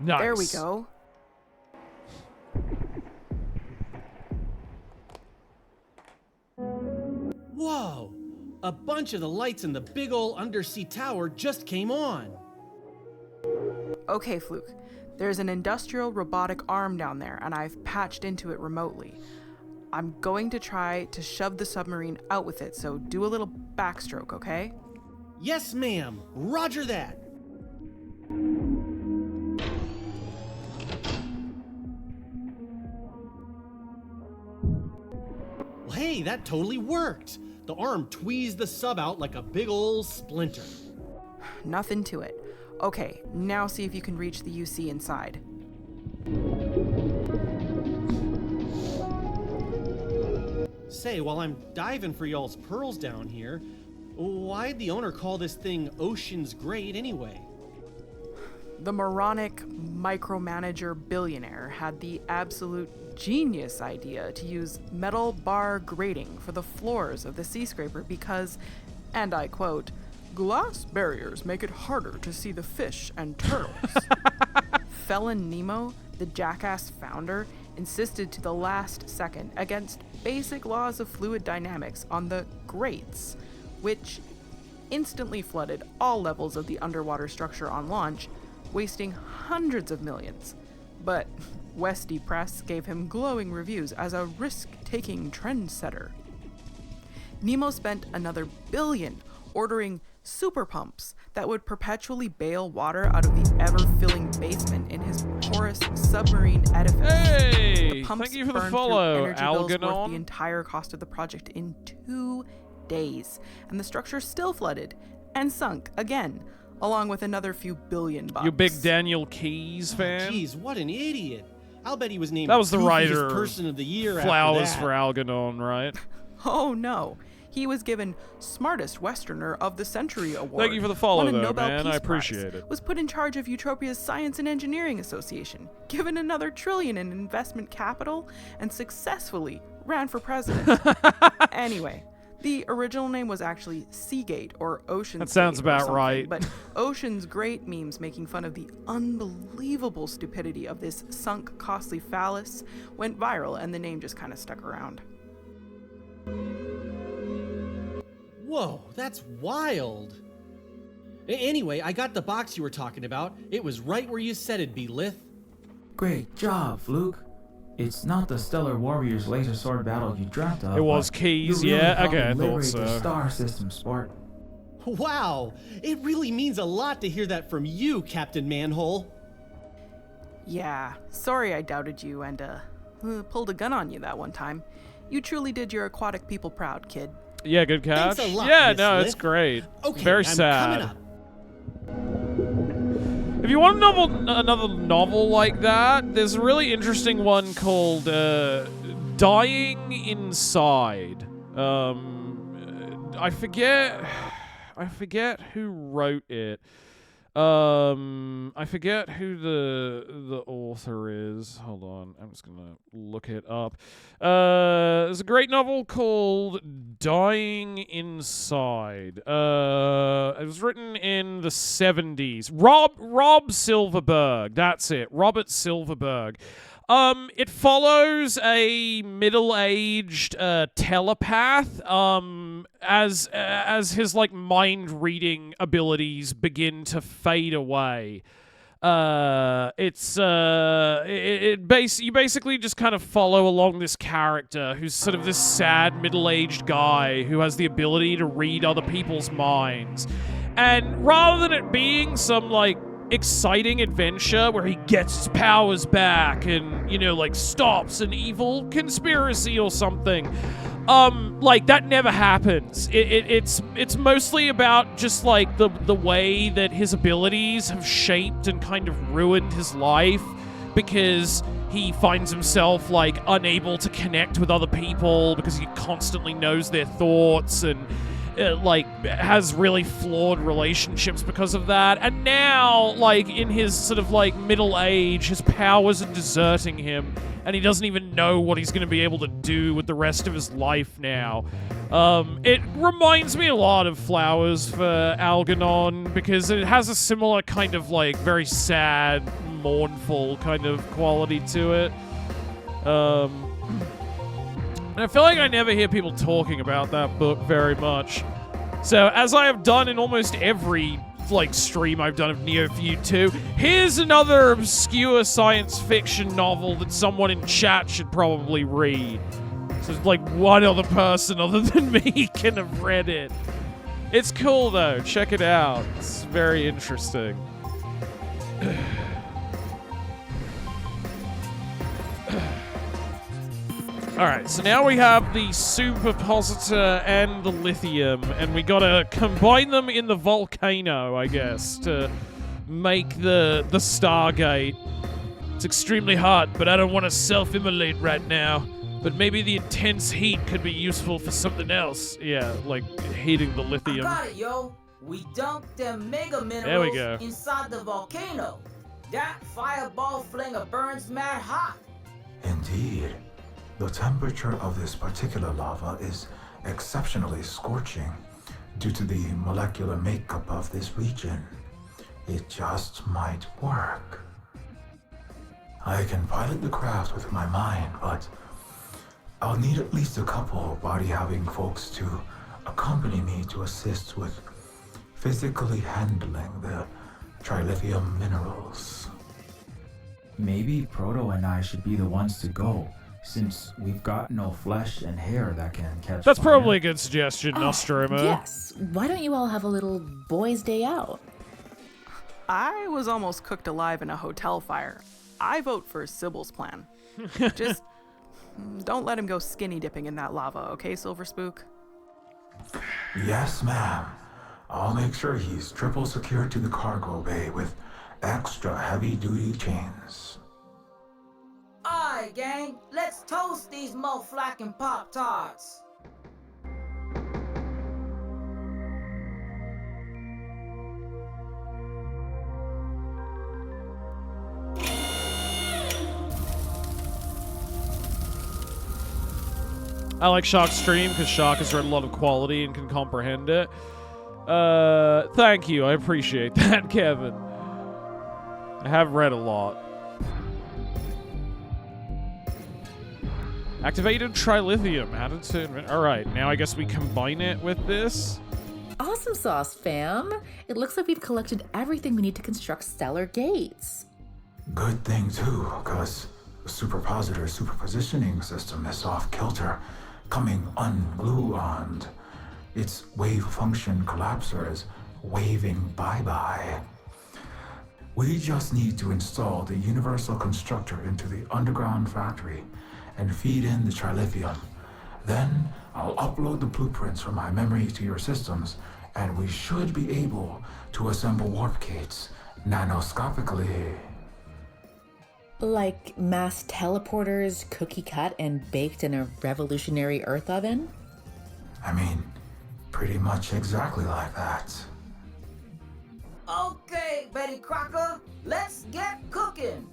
Nice. There we go. Whoa! A bunch of the lights in the big ol' undersea tower just came on. Okay, Fluke. There's an industrial robotic arm down there, and I've patched into it remotely. I'm going to try to shove the submarine out with it, so do a little backstroke, okay? Yes, ma'am. Roger that. Well, hey, that totally worked. The arm tweezed the sub out like a big ol' splinter. Nothing to it. Okay, now see if you can reach the UC inside. Say, while I'm diving for y'all's pearls down here, why'd the owner call this thing Ocean's Grade anyway? The moronic micromanager billionaire had the absolute genius idea to use metal bar grating for the floors of the sea scraper because, and I quote, glass barriers make it harder to see the fish and turtles. Felon Nemo, the jackass founder, insisted to the last second against basic laws of fluid dynamics on the grates, which instantly flooded all levels of the underwater structure on launch, wasting hundreds of millions. But Westy Press gave him glowing reviews as a risk-taking trendsetter. Nemo spent another $1 billion ordering super pumps that would perpetually bail water out of the ever-filling basement in his porous submarine edifice. Hey! The pumps Thank you for the burned follow, through energy bills worth Algernon. the entire cost of the project in 2 days, and the structure still flooded and sunk again, along with another few $1 billion. You big Daniel Keyes fan? Jeez, what an idiot. I'll bet he was named That was the Goofiest writer Person of the Year Flowers after that. for Algernon, right? Oh no. He was given Smartest Westerner of the Century Award. Thank you for the follow, won a though, Nobel man. Peace I appreciate Prize, it. Was put in charge of Utopia's Science and Engineering Association, given another $1 trillion in investment capital, and successfully ran for president. Anyway, the original name was actually Seagate or Ocean's That sounds Gate or about something, right. But Ocean's Great memes making fun of the unbelievable stupidity of this sunk, costly phallus went viral, and the name just kind of stuck around. Whoa, that's wild. Anyway, I got the box you were talking about. It was right where you said it'd be, Lith. Great job, Fluke. It's not the Stellar Warriors laser sword battle you dreamt of. It was but Keys, you really yeah. helped Okay, I thought liberate so. the star system, sport. Wow, it really means a lot to hear that from you, Captain Manhole. Yeah, sorry I doubted you and pulled a gun on you that one time. You truly did your aquatic people proud, kid. Yeah, good catch. Thanks a lot, Yeah, Miss no, it's Lith. great. Okay, Very I'm sad. coming up. If you want another novel like that, there's a really interesting one called Dying Inside. I forget who wrote it. I forget who the author is. Hold on, I'm just gonna look it up. There's a great novel called Dying Inside. It was written in the 70s. Rob Silverberg. That's it. Robert Silverberg. It follows a middle-aged telepath as his like mind-reading abilities begin to fade away. You basically just kind of follow along this character who's sort of this sad middle-aged guy who has the ability to read other people's minds. And rather than it being some like exciting adventure where he gets his powers back and, you know, like stops an evil conspiracy or something, like that never happens. It's mostly about just like the way that his abilities have shaped and kind of ruined his life, because he finds himself like unable to connect with other people because he constantly knows their thoughts and like has really flawed relationships because of that. And now, like in his sort of like middle age, his powers are deserting him and he doesn't even know what he's going to be able to do with the rest of his life now. It reminds me a lot of Flowers for Algernon because it has a similar kind of like very sad, mournful kind of quality to it. And I feel like I never hear people talking about that book very much. So, as I have done in almost every like stream I've done of Neofeud 2, here's another obscure science fiction novel that someone in chat should probably read. So like one other person other than me can have read it. It's cool though, check it out. It's very interesting. Alright, so now we have the superpositor and the lithium, and we gotta combine them in the volcano, I guess, to make the Stargate. It's extremely hot, but I don't want to self-immolate right now. But maybe the intense heat could be useful for something else. Yeah, like heating the lithium. I got it, yo. We dumped them mega minerals There we go. inside the volcano. That fireball flinger burns mad hot. Indeed. The temperature of this particular lava is exceptionally scorching due to the molecular makeup of this region. It just might work. I can pilot the craft with my mind, but I'll need at least a couple body-having folks to accompany me to assist with physically handling the trilithium minerals. Maybe Proto and I should be the ones to go, since we've got no flesh and hair that can catch That's fire. probably a good suggestion, Nostromo. Yes. Why don't you all have a little boys' day out? I was almost cooked alive in a hotel fire. I vote for Sybil's plan. Just don't let him go skinny dipping in that lava, okay, Silver Spook? Yes, ma'am. I'll make sure he's triple secured to the cargo bay with extra heavy-duty chains. Alright, gang, let's toast these mo-flacking Pop-Tarts. I like Shark's stream because Shark has read a lot of quality and can comprehend it. Thank you. I appreciate that, Kevin. I have read a lot. Activated trilithium. Added to... Alright, now I guess we combine it with this. Awesome sauce, fam. It looks like we've collected everything we need to construct stellar gates. Good thing, too, because the superpositor superpositioning system is off-kilter, coming ungluoned. Its wave function collapser is waving bye-bye. We just need to install the universal constructor into the underground factory and feed in the trilithium. Then I'll upload the blueprints from my memory to your systems, and we should be able to assemble warp gates nanoscopically. Like mass teleporters, cookie cut and baked in a revolutionary Earth oven? I mean, pretty much exactly like that. Okay, Betty Crocker, let's get cooking.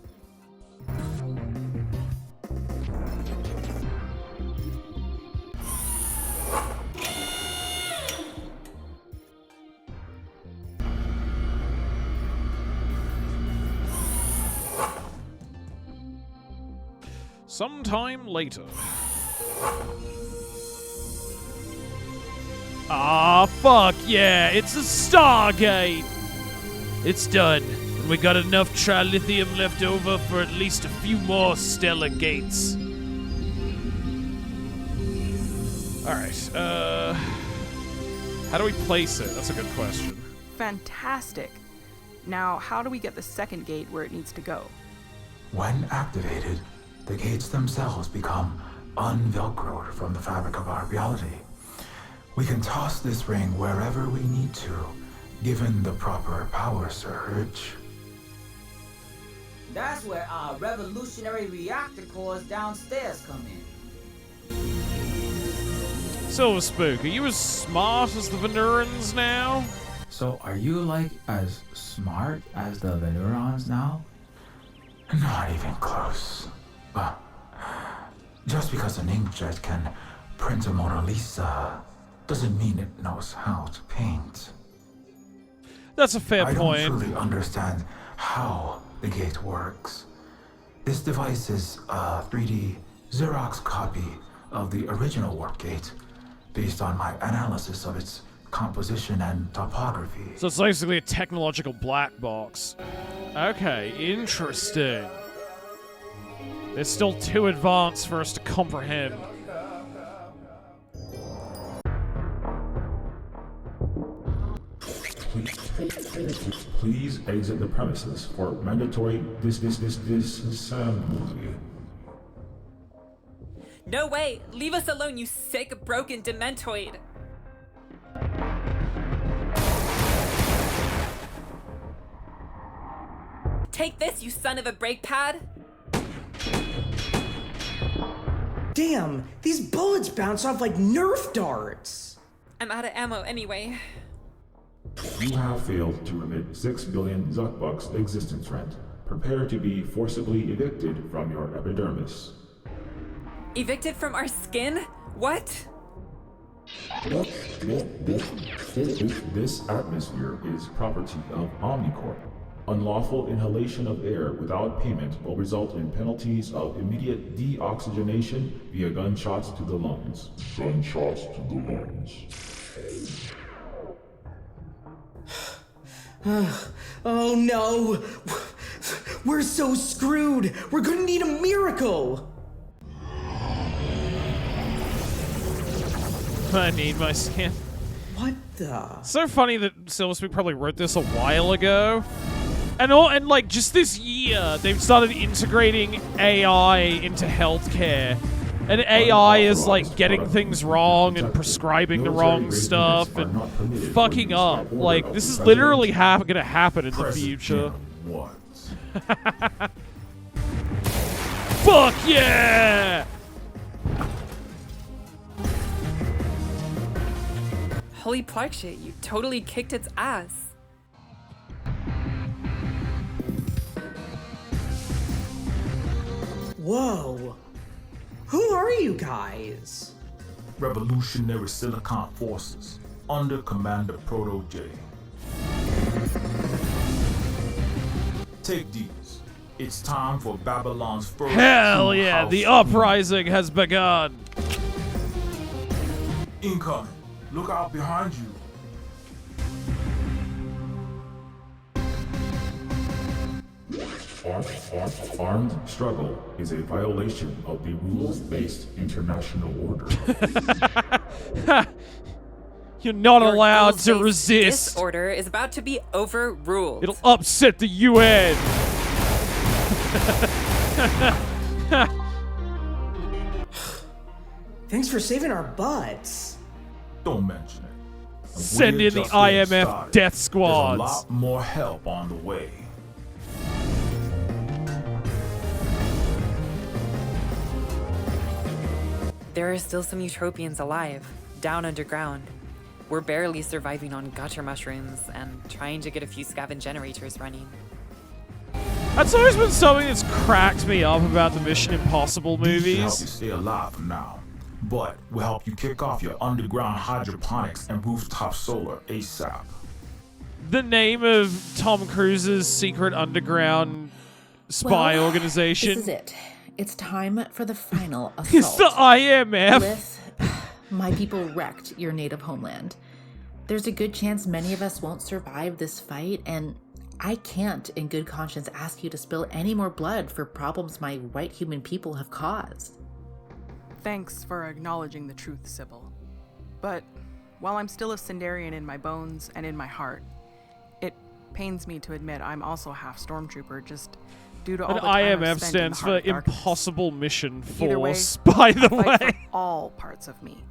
Sometime later. Ah, fuck yeah, it's a Stargate! It's done. And we got enough trilithium left over for at least a few more stellar gates. Alright, how do we place it? That's a good question. Fantastic. Now, how do we get the second gate where it needs to go? When activated, the gates themselves become unvelcroed from the fabric of our reality. We can toss this ring wherever we need to, given the proper power surge. That's where our revolutionary reactor cores downstairs come in. Silver Spook, are you as smart as the Venurans now? So are you like as smart as the Venurans now? Not even close. But just because an inkjet can print a Mona Lisa doesn't mean it knows how to paint. That's a fair I point. don't truly understand how the gate works. This device is a 3D Xerox copy of the original warp gate, based on my analysis of its composition and topography. So it's basically a technological black box. Okay, interesting. They're still too advanced for us to comprehend. Please exit the premises for mandatory disassembly. No way! Leave us alone, you sick, broken dementoid! Take this, you son of a brake pad! Damn, these bullets bounce off like Nerf darts! I'm out of ammo anyway. You have failed to remit 6 billion Zuckbucks existence rent. Prepare to be forcibly evicted from your epidermis. Evicted from our skin? What? This atmosphere is property of Omnicorp. Unlawful inhalation of air without payment will result in penalties of immediate deoxygenation via gunshots to the lungs. Gunshots to the lungs. Oh no! We're so screwed! We're gonna need a miracle! I need my skin. What the? So funny that Silver Spook probably wrote this a while ago. And like just this year, they've started integrating AI into healthcare. And AI is like getting things wrong and prescribing the wrong stuff and fucking up. Like, this is literally gonna happen in the future. Fuck yeah! Holy Plakshe, you totally kicked its ass. Whoa! Who are you guys? Revolutionary Silicon Forces, under Commander Proto J. Take these. It's time for Babylon's first Hell true yeah, house the uprising has begun. Incoming. Look out behind you. Armed struggle is a violation of the rules-based international order. You're not Your allowed to rules-based resist. Disorder is about to be overruled. It'll upset the UN. Thanks for saving our butts. Don't mention it. Send We're in the just getting IMF started. death There's squads. a lot more help on the way. There are still some Eutropians alive, down underground. We're barely surviving on gutter mushrooms and trying to get a few scavenge generators running. That's always been something that's cracked me up about the Mission Impossible These should help movies. you stay alive for now, but will help you kick off your underground hydroponics and rooftop solar ASAP. The name of Tom Cruise's secret underground spy organization. This is it. It's time for the final assault. It's the IMF. Lith, my people wrecked your native homeland. There's a good chance many of us won't survive this fight, and I can't, in good conscience, ask you to spill any more blood for problems my white human people have caused. Thanks for acknowledging the truth, Sybil. But while I'm still a Sindarian in my bones and in my heart, it pains me to admit I'm also half stormtrooper, just due to all An the time IMF I've spent in the stands heart for of darkness. Impossible Mission Either way, Force, by the I fight way. for all parts of me,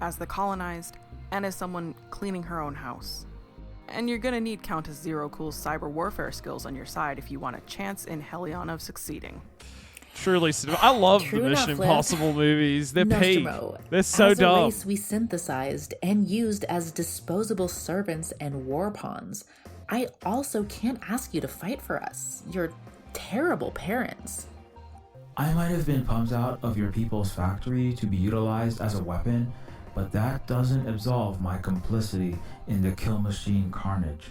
as the colonized and as someone cleaning her own house. And you're gonna need Countess Zero Cool's cyber warfare skills on your side if you want a chance in Helion of succeeding. Truly, I love True the Mission enough, Liv. Impossible movies. They're peak. Nostromo, They're so as dumb. a race we synthesized and used as disposable servants and war pawns. I also can't ask you to fight for us. You're terrible parents. I might have been pumped out of your people's factory to be utilized as a weapon, but that doesn't absolve my complicity in the kill machine carnage.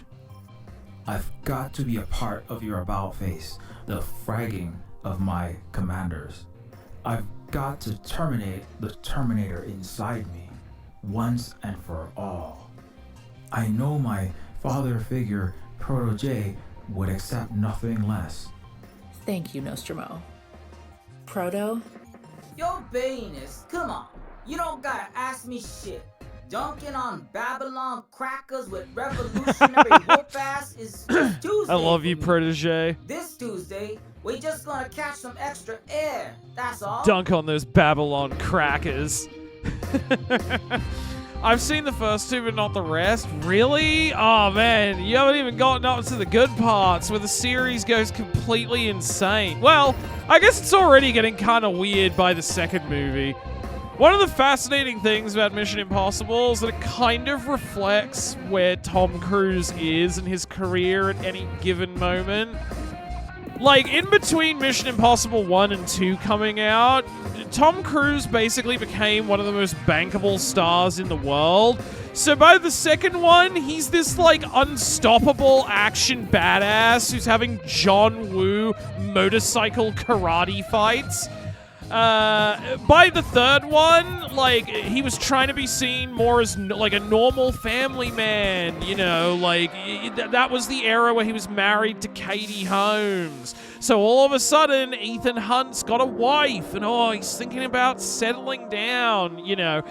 I've got to be a part of your about face, the fragging of my commanders. I've got to terminate the Terminator inside me, once and for all. I know my father figure, Proto-J, would accept nothing less. Thank you, Nostromo. Proto, Yo, Bayness, come on. You don't gotta ask me shit. Dunking on Babylon crackers with revolutionary whoop ass is just Tuesday. I love for you, me. protege. This Tuesday, we just gonna catch some extra air. That's all. Dunk on those Babylon crackers. I've seen the first two, but not the rest. Really? Oh, man. You haven't even gotten up to the good parts where the series goes completely insane. Well, I guess it's already getting kind of weird by the second movie. One of the fascinating things about Mission Impossible is that it kind of reflects where Tom Cruise is in his career at any given moment. Like, in between Mission Impossible 1 and 2 coming out, Tom Cruise basically became one of the most bankable stars in the world. So by the second one, he's this, like, unstoppable action badass who's having John Woo motorcycle karate fights. By the third one, like, he was trying to be seen more as like a normal family man, you know, like that was the era where he was married to Katie Holmes. So all of a sudden, Ethan Hunt's got a wife and he's thinking about settling down, you know.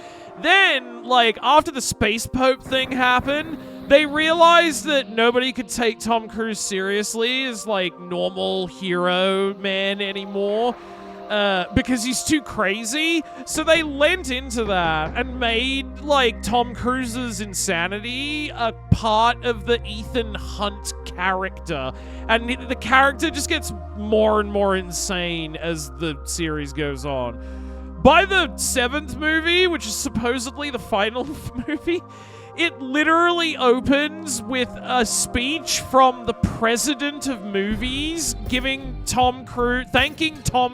Then, like, after the Space Pope thing happened, they realized that nobody could take Tom Cruise seriously as, like, normal hero man anymore. Because he's too crazy. So they lent into that and made, like, Tom Cruise's insanity a part of the Ethan Hunt character. And the character just gets more and more insane as the series goes on. By the seventh movie, which is supposedly the final movie, it literally opens with a speech from the president of movies thanking Tom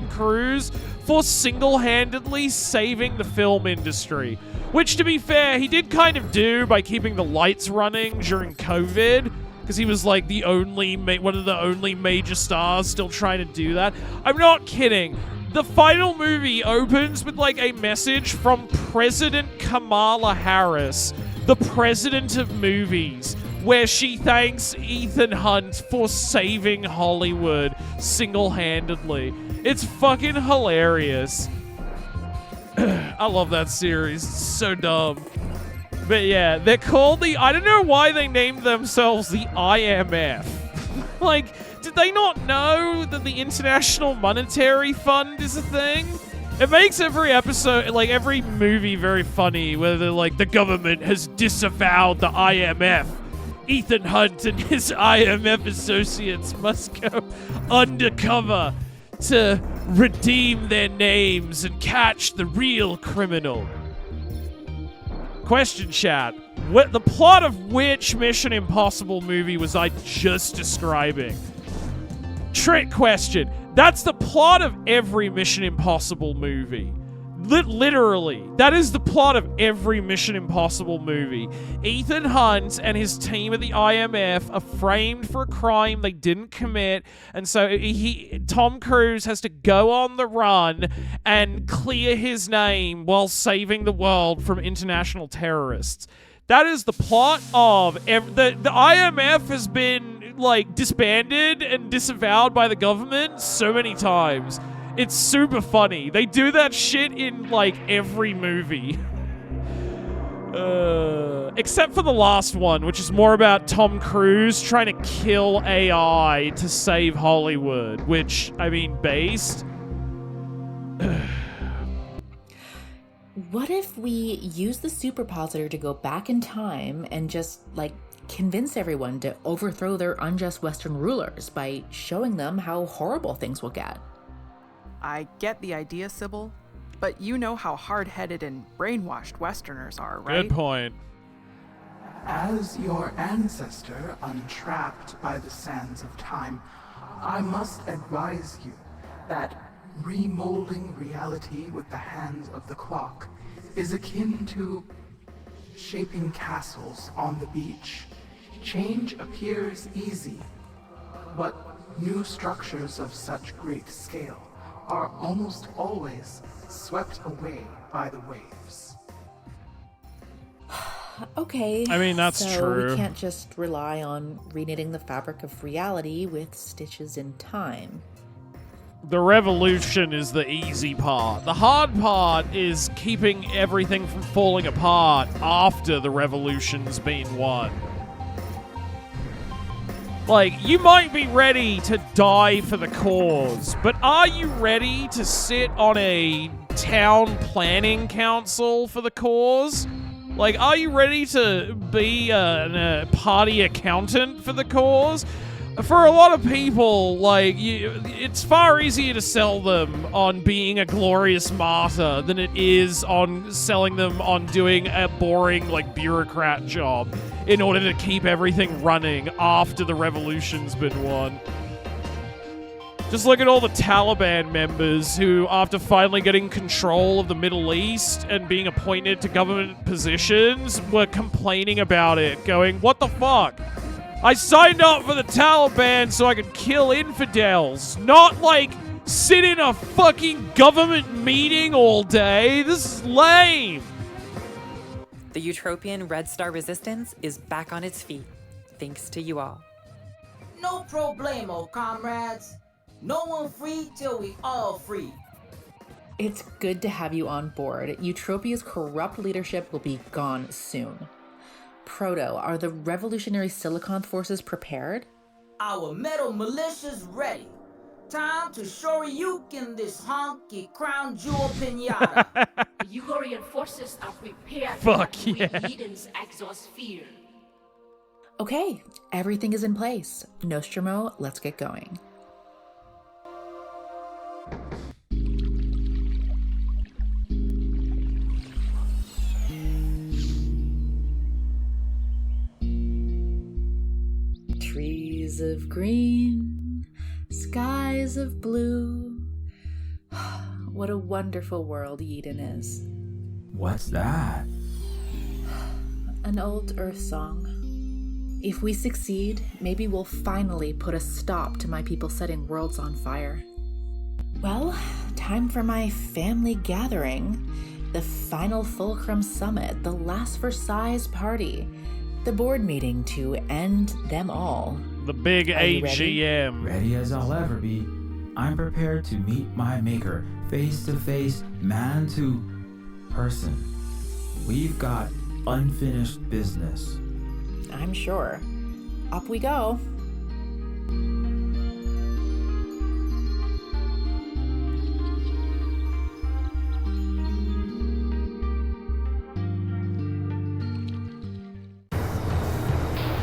Cruise for single-handedly saving the film industry. Which, to be fair, he did kind of do by keeping the lights running during COVID, because he was like one of the only major stars still trying to do that. I'm not kidding. The final movie opens with, like, a message from President Kamala Harris, the president of movies, where she thanks Ethan Hunt for saving Hollywood single-handedly. It's fucking hilarious. I love that series. It's so dumb. But yeah, they're called I don't know why they named themselves the IMF. Like, did they not know that the International Monetary Fund is a thing? It makes every episode, like every movie, very funny, where they're like, the government has disavowed the IMF. Ethan Hunt and his IMF associates must go undercover to redeem their names and catch the real criminal. Question, chat. The plot of which Mission Impossible movie was I just describing? Trick question. That's the plot of every Mission Impossible movie. Literally. That is the plot of every Mission Impossible movie. Ethan Hunt and his team at the IMF are framed for a crime they didn't commit, and so Tom Cruise has to go on the run and clear his name while saving the world from international terrorists. That is the plot of the IMF has been like disbanded and disavowed by the government so many times. It's super funny. They do that shit in like every movie. Except for the last one, which is more about Tom Cruise trying to kill AI to save Hollywood, which, I mean, based. What if we use the superpositor to go back in time and just, like, convince everyone to overthrow their unjust Western rulers by showing them how horrible things will get? I get the idea, Sybil, but you know how hard-headed and brainwashed Westerners are, right? Good point. As your ancestor untrapped by the sands of time, I must advise you that remolding reality with the hands of the clock is akin to shaping castles on the beach. Change appears easy, but new structures of such great scale are almost always swept away by the waves. Okay. I mean, that's so true. We can't just rely on reknitting the fabric of reality with stitches in time. The revolution is the easy part. The hard part is keeping everything from falling apart after the revolution's been won. Like, you might be ready to die for the cause, but are you ready to sit on a town planning council for the cause? Like, are you ready to be a party accountant for the cause? For a lot of people, like, it's far easier to sell them on being a glorious martyr than it is on selling them on doing a boring, like, bureaucrat job in order to keep everything running after the revolution's been won. Just look at all the Taliban members who, after finally getting control of the Middle East and being appointed to government positions, were complaining about it, going, what the fuck? I signed up for the Taliban so I could kill infidels, not, like, sit in a fucking government meeting all day. This is lame. The Utopian Red Star Resistance is back on its feet, thanks to you all. No problemo, comrades. No one free till we all free. It's good to have you on board. Utopia's corrupt leadership will be gone soon. Proto, are the revolutionary Silicon forces prepared? Our metal militia's ready. Time to shoryuken this honky crown jewel pinata. The Ugorian forces are prepared Fuck to yeah. Eden's exosphere. Okay, everything is in place. Nostromo, let's get going. Trees of green, skies of blue. What a wonderful world Eden is. What's that? An old Earth song. If we succeed, maybe we'll finally put a stop to my people setting worlds on fire. Well, time for my family gathering. The final Fulcrum Summit, the last Versailles party. The board meeting to end them all. The big AGM. Ready as I'll ever be. I'm prepared to meet my maker, face to face, man to person. We've got unfinished business. I'm sure. Up we go.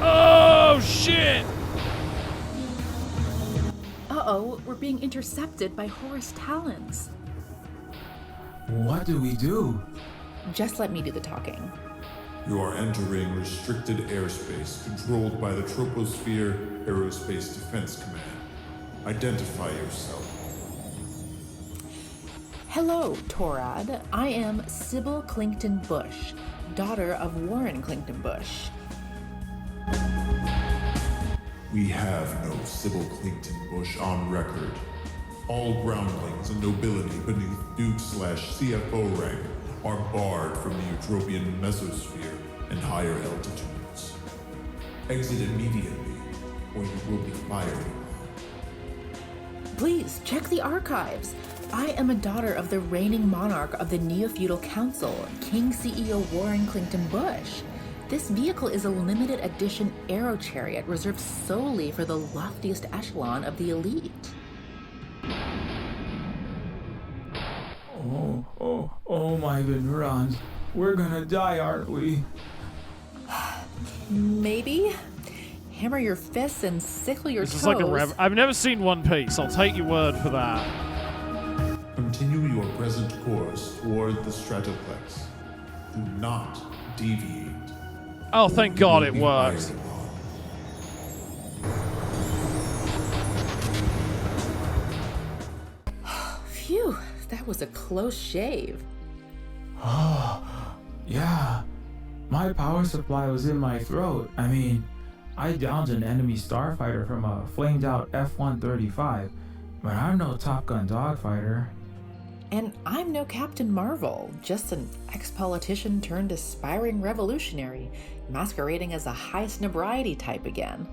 Oh, shit! Uh-oh, we're being intercepted by Horus Talons. What do we do? Just let me do the talking. You are entering restricted airspace controlled by the Troposphere Aerospace Defense Command. Identify yourself. Hello, Torad. I am Sybil Clington Bush, daughter of Warren Clington Bush. We have no Sybil Clington Bush on record. All groundlings and nobility beneath Duke/CFO rank are barred from the Eutropian mesosphere and higher altitudes. Exit immediately, or you will be fired. Please, check the archives. I am a daughter of the reigning monarch of the Neofeudal Council, King CEO Warren Clington Bush. This vehicle is a limited edition aero chariot reserved solely for the loftiest echelon of the elite. Oh my good neurons. We're gonna die, aren't we? Maybe? Hammer your fists and sickle your This toes. is like a I've never seen One Piece. I'll take your word for that. Continue your present course toward the Stratoplex. Do not deviate. Oh, thank God it worked. Phew, that was a close shave. Yeah. My power supply was in my throat. I mean, I downed an enemy starfighter from a flamed out F-135, but I'm no Top Gun dogfighter. And I'm no Captain Marvel, just an ex-politician turned aspiring revolutionary, masquerading as a high snobriety type again.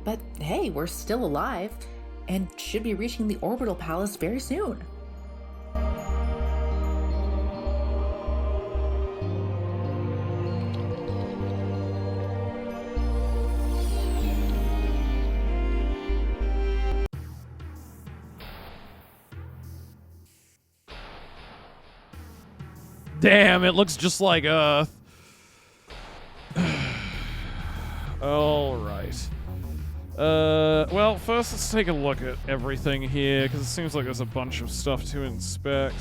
But hey, we're still alive, and should be reaching the orbital palace very soon. Damn, it looks just like Earth. Alright. Well, first let's take a look at everything here, because it seems like there's a bunch of stuff to inspect.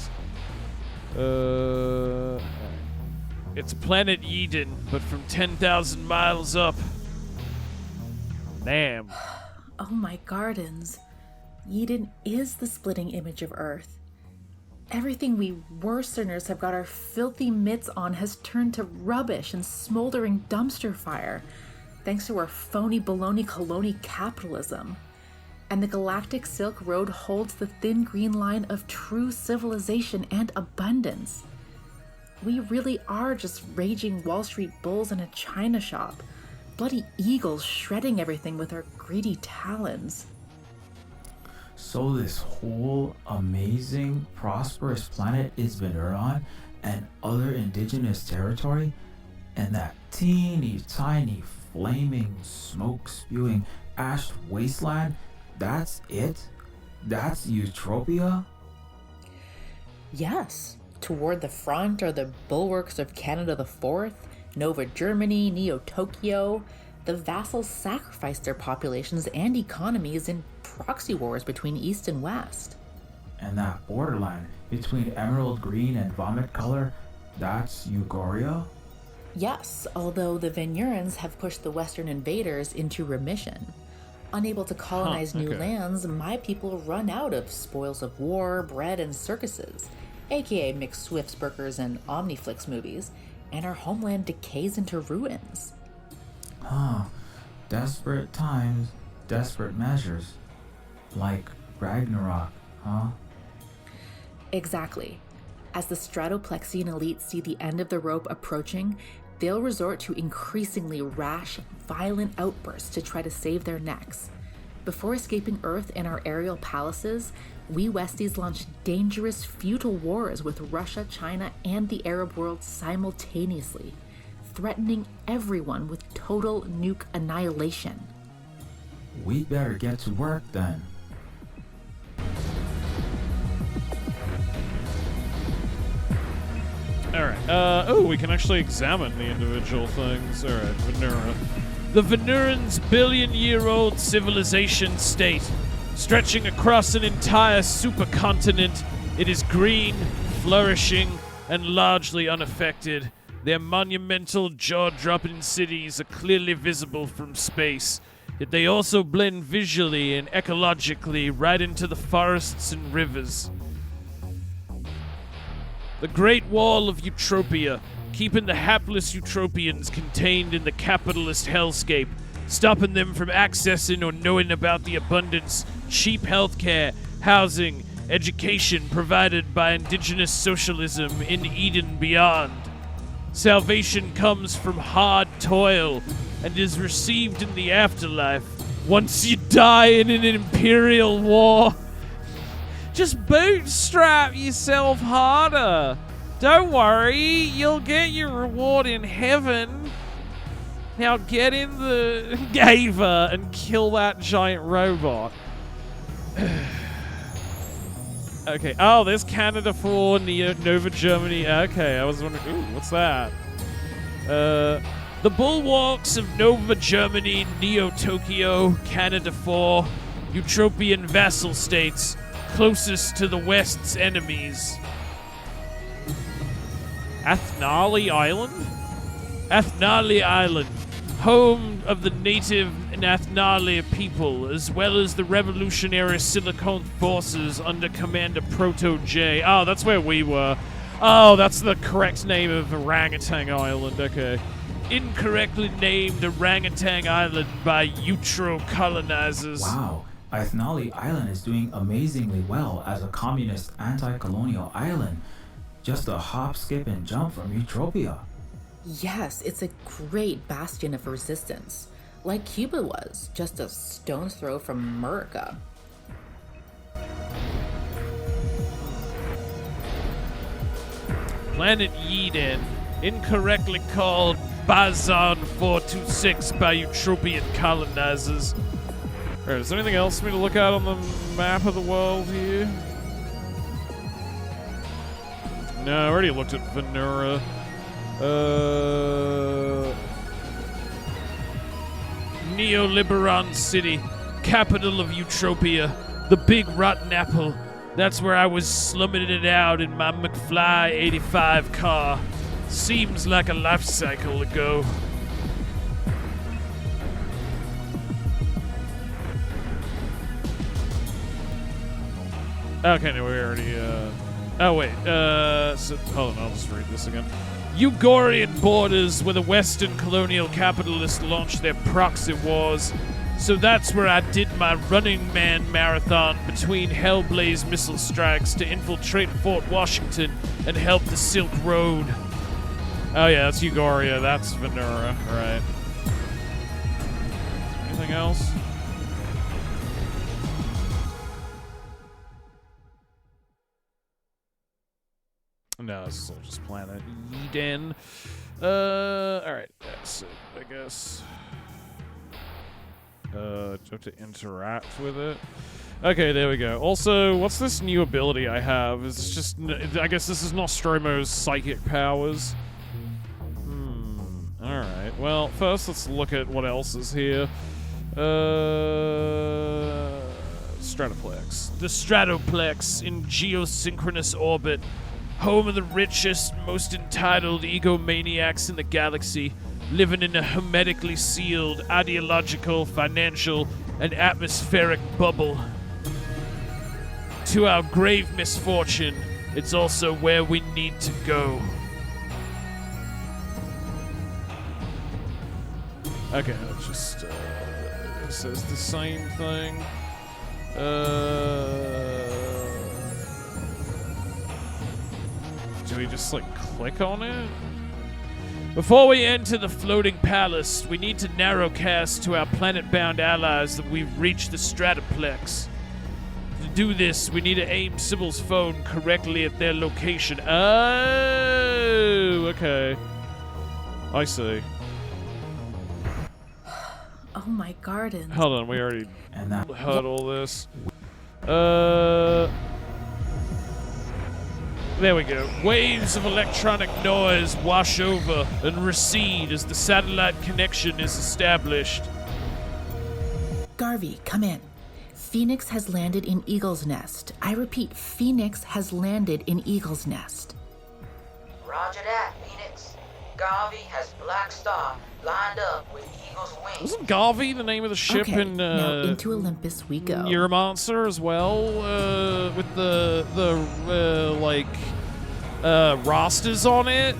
It's planet Eden, but from 10,000 miles up. Damn. Oh my gardens. Eden is the splitting image of Earth. Everything we Westerners have got our filthy mitts on has turned to rubbish and smoldering dumpster fire, thanks to our phony baloney colony capitalism. And the Galactic Silk Road holds the thin green line of true civilization and abundance. We really are just raging Wall Street bulls in a china shop, bloody eagles shredding everything with our greedy talons. So this whole amazing, prosperous planet is Veneron and other indigenous territory, and that teeny tiny flaming, smoke-spewing, ash wasteland, that's it? That's Eutropia? Yes. Toward the front are the bulwarks of Canada IV, Nova Germany, Neo-Tokyo. The vassals sacrificed their populations and economies in proxy wars between East and West. And that borderline between emerald green and vomit color, that's Eugoria? Yes, although the Venurans have pushed the Western invaders into remission. Unable to colonize new lands, my people run out of spoils of war, bread, and circuses, aka McSwift's Burgers and Omniflix movies, and our homeland decays into ruins. Huh. Desperate times, desperate measures. Like Ragnarok, huh? Exactly. As the Stratoplexian elite see the end of the rope approaching, they'll resort to increasingly rash, violent outbursts to try to save their necks. Before escaping Earth in our aerial palaces, we Westies launched dangerous, futile wars with Russia, China, and the Arab world simultaneously, threatening everyone with total nuke annihilation. We better get to work then. Alright, we can actually examine the individual things. Alright, Venura. The Venuran's billion-year-old civilization state. Stretching across an entire supercontinent, it is green, flourishing, and largely unaffected. Their monumental, jaw-dropping cities are clearly visible from space, yet they also blend visually and ecologically right into the forests and rivers. The Great Wall of Eutropia, keeping the hapless Eutropians contained in the capitalist hellscape, stopping them from accessing or knowing about the abundance, cheap healthcare, housing, education provided by indigenous socialism in Eden beyond. Salvation comes from hard toil and is received in the afterlife once you die in an imperial war. Just bootstrap yourself harder. Don't worry, you'll get your reward in heaven. Now get in the Gaver and kill that giant robot. Okay, oh, there's Canada 4, Nova Germany. Okay, I was wondering, ooh, what's that? The bulwarks of Nova Germany, Neo-Tokyo, Canada 4, Eutropian vassal states, closest to the West's enemies. Athnali Island? Athnali Island, home of the native Athnali people, as well as the revolutionary Silicon forces under Commander Proto J. Oh, that's where we were. Oh, that's the correct name of Orangutan Island, okay. Incorrectly named Orangutan Island by Eutro colonizers. Wow, Athnali Island is doing amazingly well as a communist anti-colonial island. Just a hop, skip, and jump from Eutropia. Yes, it's a great bastion of resistance. Like Cuba was, just a stone's throw from America. Planet Eden, incorrectly called Bazan 426 by Eutropian colonizers. Alright, is there anything else for me to look at on the map of the world here? No, I already looked at Venura. Neoliberon City, capital of Eutropia, the big rotten apple. That's where I was slumming it out in my McFly 85 car. Seems like a life cycle ago. Okay, no, we already, oh, wait, so, hold on, I'll just read this again. Ugorian borders where the Western colonial capitalists launched their proxy wars. So that's where I did my Running Man marathon between Hellblaze missile strikes to infiltrate Fort Washington and help the Silk Road. Oh yeah, that's Ugoria, that's Venura, right. Anything else? No, this is all just Planet Eden. Alright, that's it, I guess. Do I have to interact with it? Okay, there we go. Also, what's this new ability I have? Is this just... I guess this is Nostromo's psychic powers. Alright, well, first let's look at what else is here. Stratoplex. The Stratoplex in geosynchronous orbit. Home of the richest, most entitled egomaniacs in the galaxy, living in a hermetically sealed ideological, financial, and atmospheric bubble. To our grave misfortune, it's also where we need to go. Okay, let's just, it says the same thing. Do we just, like, click on it? Before we enter the floating palace, we need to narrowcast to our planet-bound allies that we've reached the Stratoplex. To do this, we need to aim Sybil's phone correctly at their location. Oh, okay. I see. Oh my garden. Hold on, we already heard all this. There we go. Waves of electronic noise wash over and recede as the satellite connection is established. Garvey, come in. Phoenix has landed in Eagle's Nest. I repeat, Phoenix has landed in Eagle's Nest. Roger that, Phoenix. Garvey has Black Star lined up with Eagle's wings. Wasn't Garvey the name of the ship in now into Olympus we go. Neuromancer as well, with the rosters on it?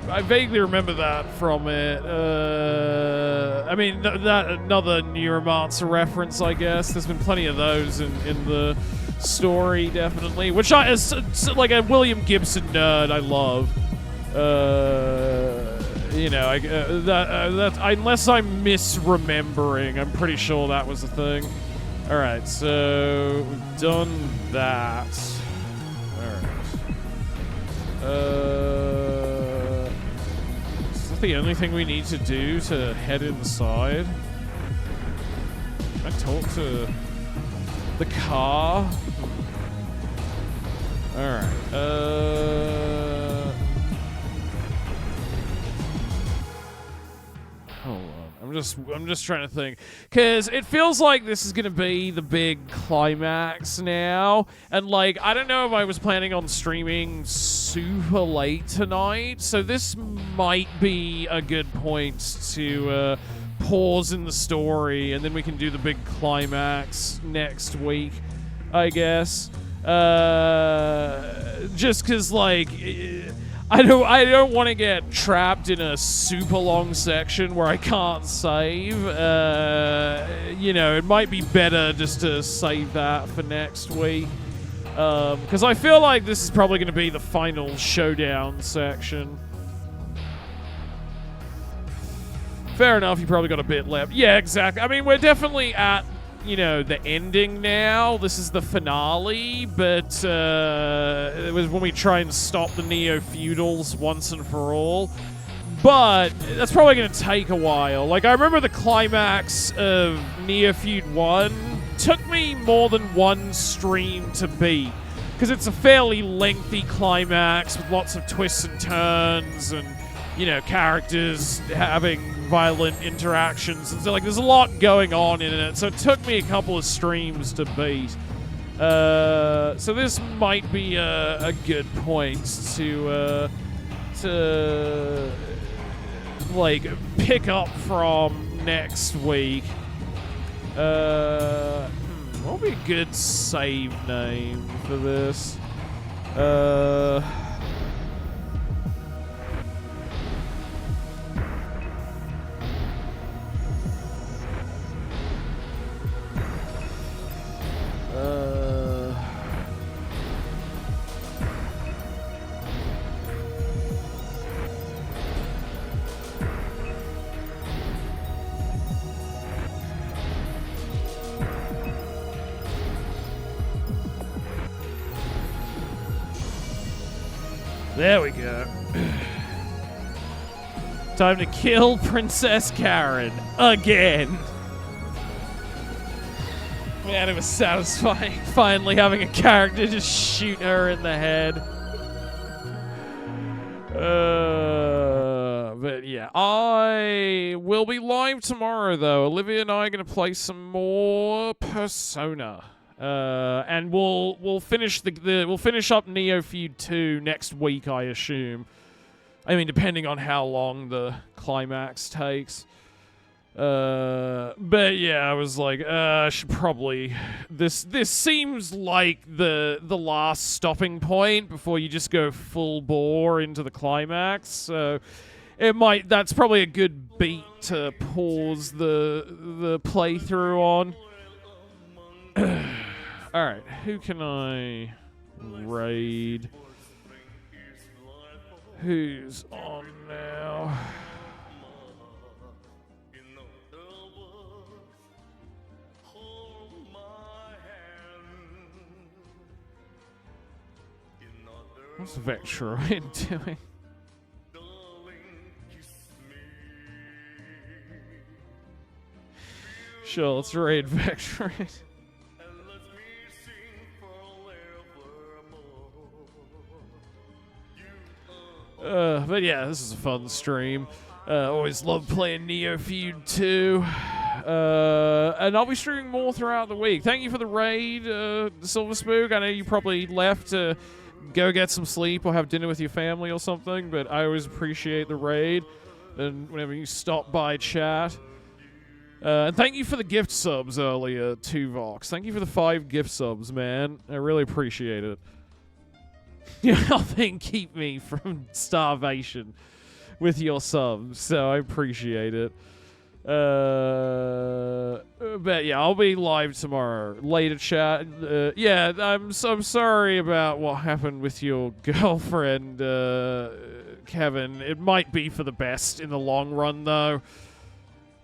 I vaguely remember that from it. I mean, that another Neuromancer reference, I guess. There's been plenty of those in the story, definitely. Which as like a William Gibson nerd, I love. Unless I'm misremembering, I'm pretty sure that was the thing. All right, so we've done that. All right. Is that the only thing we need to do to head inside? Can I talk to the car? All right. Hold on. I'm just trying to think, because it feels like this is gonna be the big climax now, and like I don't know if I was planning on streaming super late tonight, so this might be a good point to pause in the story, and then we can do the big climax next week, I guess. Just because like. I don't want to get trapped in a super long section where I can't save. It might be better just to save that for next week. Because I feel like this is probably going to be the final showdown section. Fair enough, you probably got a bit left. Yeah, exactly. I mean, we're definitely at, the ending now. This is the finale, but it was when we try and stop the Neofeudals once and for all. But that's probably going to take a while. Like, I remember the climax of Neofeud 1 took me more than one stream to beat, because it's a fairly lengthy climax with lots of twists and turns and, characters having violent interactions. And so, like, there's a lot going on in it. So it took me a couple of streams to beat. So this might be a good point to like, pick up from next week. What would be a good save name for this? There we go. Time to kill Princess Karen again. Man, it was satisfying finally having a character just shoot her in the head. But yeah, I will be live tomorrow though. Olivia and I are gonna play some more Persona. And we'll finish we'll finish up Neofeud 2 next week, I assume. I mean, depending on how long the climax takes. But yeah, I was like, I should probably. This seems like the last stopping point before you just go full bore into the climax. So that's probably a good beat to pause the playthrough on. Alright, who can I raid? Who's on now? What's Vectroid doing? Sure, let's raid Vectron. But yeah, this is a fun stream. Always love playing Neofeud 2. And I'll be streaming more throughout the week. Thank you for the raid, Silver Spook. I know you probably left to go get some sleep or have dinner with your family or something, but I always appreciate the raid and whenever you stop by chat. And thank you for the gift subs earlier, Tuvox. Thank you for the 5 gift subs, man. I really appreciate it. You're helping keep me from starvation with your subs, so I appreciate it. But yeah, I'll be live tomorrow. Later chat. Yeah, I'm sorry about what happened with your girlfriend, Kevin. It might be for the best in the long run, though.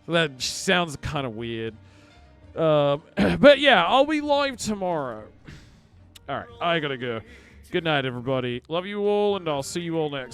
That sounds kind of weird. But yeah, I'll be live tomorrow. Alright, I gotta go. Good night, everybody. Love you all, and I'll see you all next